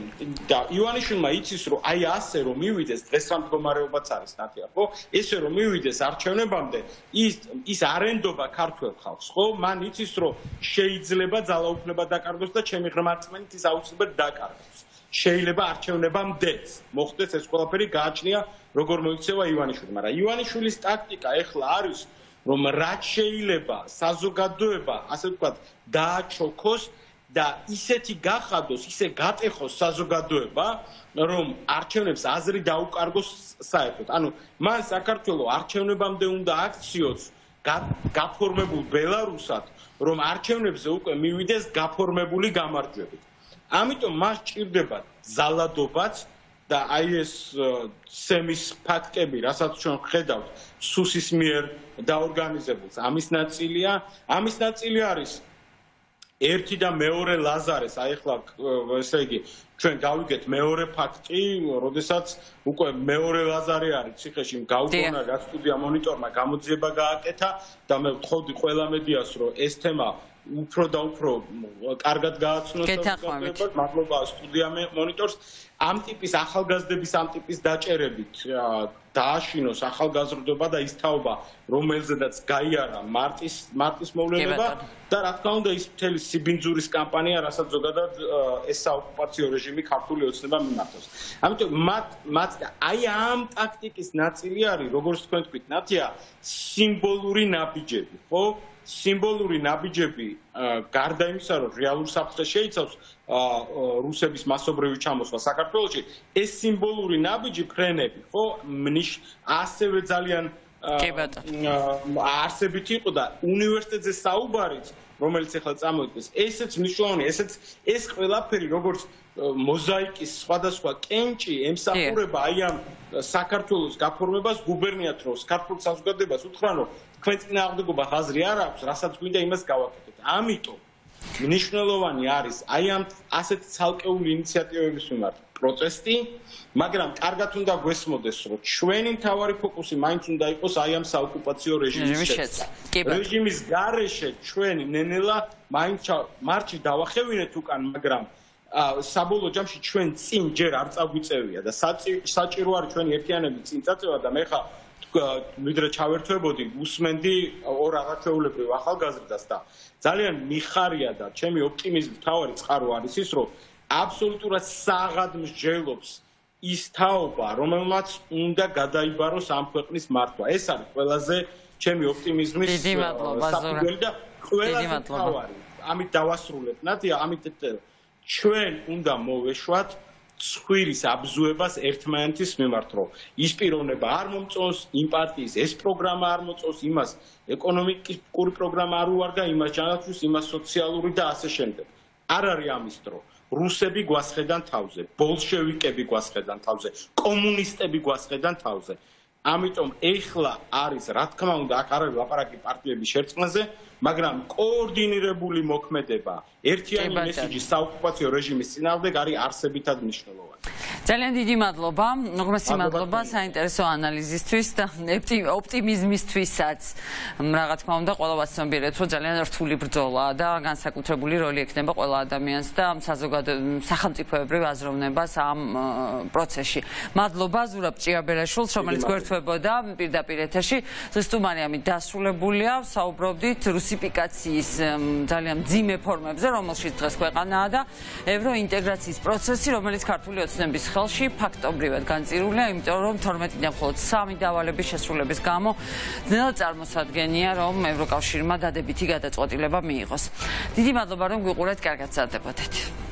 და ივანიშვილმა იცის რომ აი ასე რომ მივიდეს დღეს ამ მდგომარეობაც არის ნათია ხო ესე რომ მივიდეს არჩევნებამდე ის არენდობა ქართველ ხალხს ხო მან იცის რომ შეიძლება ძალაუფლება დაკარგოს და ჩემი ღრმარწმენით ის აუცილებლად დაკარგოს შეიძლება არჩევნებამდეც მოხდეს ეს ყველაფერი გააჩნია როგორ მოიქცევა ივანიშვილი მაგრამ ივანიშვილის ტაქტიკა ეხლა არის რომ რაც შეიძლება საზოგადოება ასე ვთქვათ დააჩოქოს და ისეთი გახადოს, ისე გატეხოს საზოგადოება, რომ არჩევნებს აზრი დაუკარგოს საერთოდ. ანუ მან საქართველოს არჩევნებამდე უნდა აქციოს გაფორმებულ ბელარუსად, რომ არჩევნებზე უკვე მივიდეს გაფორმებული გამარჯვებით. ამიტომ მას ჭირდება ძალადობაც და აი ეს სემის ფაქტები, რასაც ჩვენ ხედავთ, სუსის მიერ დაორგანიზებულს, ამის ნაწილია, ამის ნაწილი არის ერთი და მეორე ლაზარეს, აი ახლა ესე იგი ჩვენ გავიგეთ მეორე ფაქტი, როდესაც უკვე მეორე ლაზარე არის ციხეში გაუგონა რა სტუდია მონიტორმა გამოძიება გააკეთა და მე ვთხოვდი ყველა მედიას რომ ეს თემა უფრო და უფრო კარგად გააცნოს საზოგადოებას, მადლობა სტუდია მონიტორს. ამ ტიპის ახალგაზრდების ამ ტიპის დაჭერებით დააშინოს ახალგაზრდობა და ის თაობა, რომელზედაც გაიარა მარტის მოვლენება და რა თქმა უნდა ის მთელი სიბინძურის კამპანია, რასაც ზოგადად ეს საოკუპაციო რეჟიმი ქართული ოცნება მიმართავს. ამიტომ მათ აი ამ ტაქტიკის ნაწილი არის, როგორც თქვენ თქვით, ნათია, სიმბოლური ნაბიჯები, ხო? სიმბოლური ნაბიჯები გარდა იმისა, რომ რეალურ საფრთხეს შეიცავს რუსების მასობრივი ჩამოსვლა საქართველოში, ეს სიმბოლური ნაბიჯი ფრენები, ხო, ასევე ძალიან არსებით იყო და უნივერსიტეტზე საუბარიც, რომელიც ახლა წამოიდგეს, ესეც მნიშვნელოვანია, ეს ყველაფერი როგორც მოზაიკის სხვადასხვა კენჭი ემსახურება აი ამ საქართველოს გაფორმებას გუბერნიათ რომ ქართულ საზოგადოებას უთხრან რომ თქვენ წინააღმდეგობა აზრი არ აქვს, რასაც გვინდა იმას გავაკეთეთ. ამიტომ მნიშვნელოვანი არის აი ამ ასეთი ცალკეული ინიციატივების მიმართ პროტესტი, მაგრამ კარგად უნდა გვესმოდეს, რომ ჩვენი მთავარი ფოკუსი მაინც უნდა იყოს აი ამ საოკუპაციო რეჟიმის შეცვლა. რეჟიმის გარეშე ჩვენ ნენელა მაინც მარჩი დავახევინეთ უკან, მაგრამ საბოლოო ჯამში ჩვენ წინ ჯერ არ წაგვიწევია და საჭირო არის ჩვენი ერთიანობის წინ წაწევა და მე ხა ვიდრე ჩავერთვებოდი უსმენდი ორ აღარჩეულებრივ ახალგაზრდას და ძალიან მიხარია და ჩემი ოპტიმიზმი თავარი წყარო არის ის რომ აბსოლუტურად საღად მსჯელობს ის თაობა რომელმაც უნდა გადაიბაროს ამ ქვეყნის მართვა ეს არის ყველაზე ჩემი ოპტიმიზმის საფუძველი და ყველაზე თავარი ამით დავასრულებ ნათია ამით ჩვენ უნდა მოვეშვათ ცხვირის აბზუებას ერთმანეთის მიმართ, რომ ის პიროვნება არ მომწონს, იმ პარტიის ეს პროგრამა არ მოწონს, იმას ეკონომიკური პროგრამა არ უარგა, იმას ჯანმრთელობის, იმას სოციალური და ასე შემდეგ. არ არის ამის დრო. რუსები გვასხედან თავზე, ბოლშევიკები გვასხედან თავზე, კომუნისტები გვასხედან თავზე. ამიტომ ეხლა არის, რა თქმა უნდა, აქ არ არის ლაპარაკი პარტიების შერწყმაზე, მაგრამ კოორდინირებული მოქმედება ერთიანი მესიჯი საოკუპაციო რეჟიმის წინააღმდეგ არის არსებითად მნიშვნელოვანი. ძალიან დიდი მადლობა, უღრმესი მადლობა საინტერესო ანალიზისთვის და ოპტიმიზმისთვისაც. რა თქმა უნდა, ყველას ცნობიერეთ, რომ ძალიან რთული ბრძოლაა და განსაკუთრებული როლი ექნება ყველა ადამიანს და სახელმწიფოებრივ აზროვნებას ამ პროცესში. მადლობა ზურაბ ჭიაბერაშვილს, რომელიც გვერდთვებოდა პირდაპირ ეთერში. ზუსტუმარი ამით დასრულებულია, საუბრობდით რუსიფიკაციის ძალიან მძიმე ფორმებზე, რომელშიც დღეს ქვეყანაა და ევროინტეგრაციის პროცესი, რომელიც ქართული ოცნების ხელში ფაქტობრივად განწირულია, იმიტომ რომ 12-დან მხოლოდ 3 დავალების შესრულების გამო ძნელად წარმოსადგენია, რომ ევროკავშირმა დადებითი გადაწყვეტილება მიიღოს. დიდი მადლობა, რომ გვიყურეთ, კარგად სარდებოდეთ.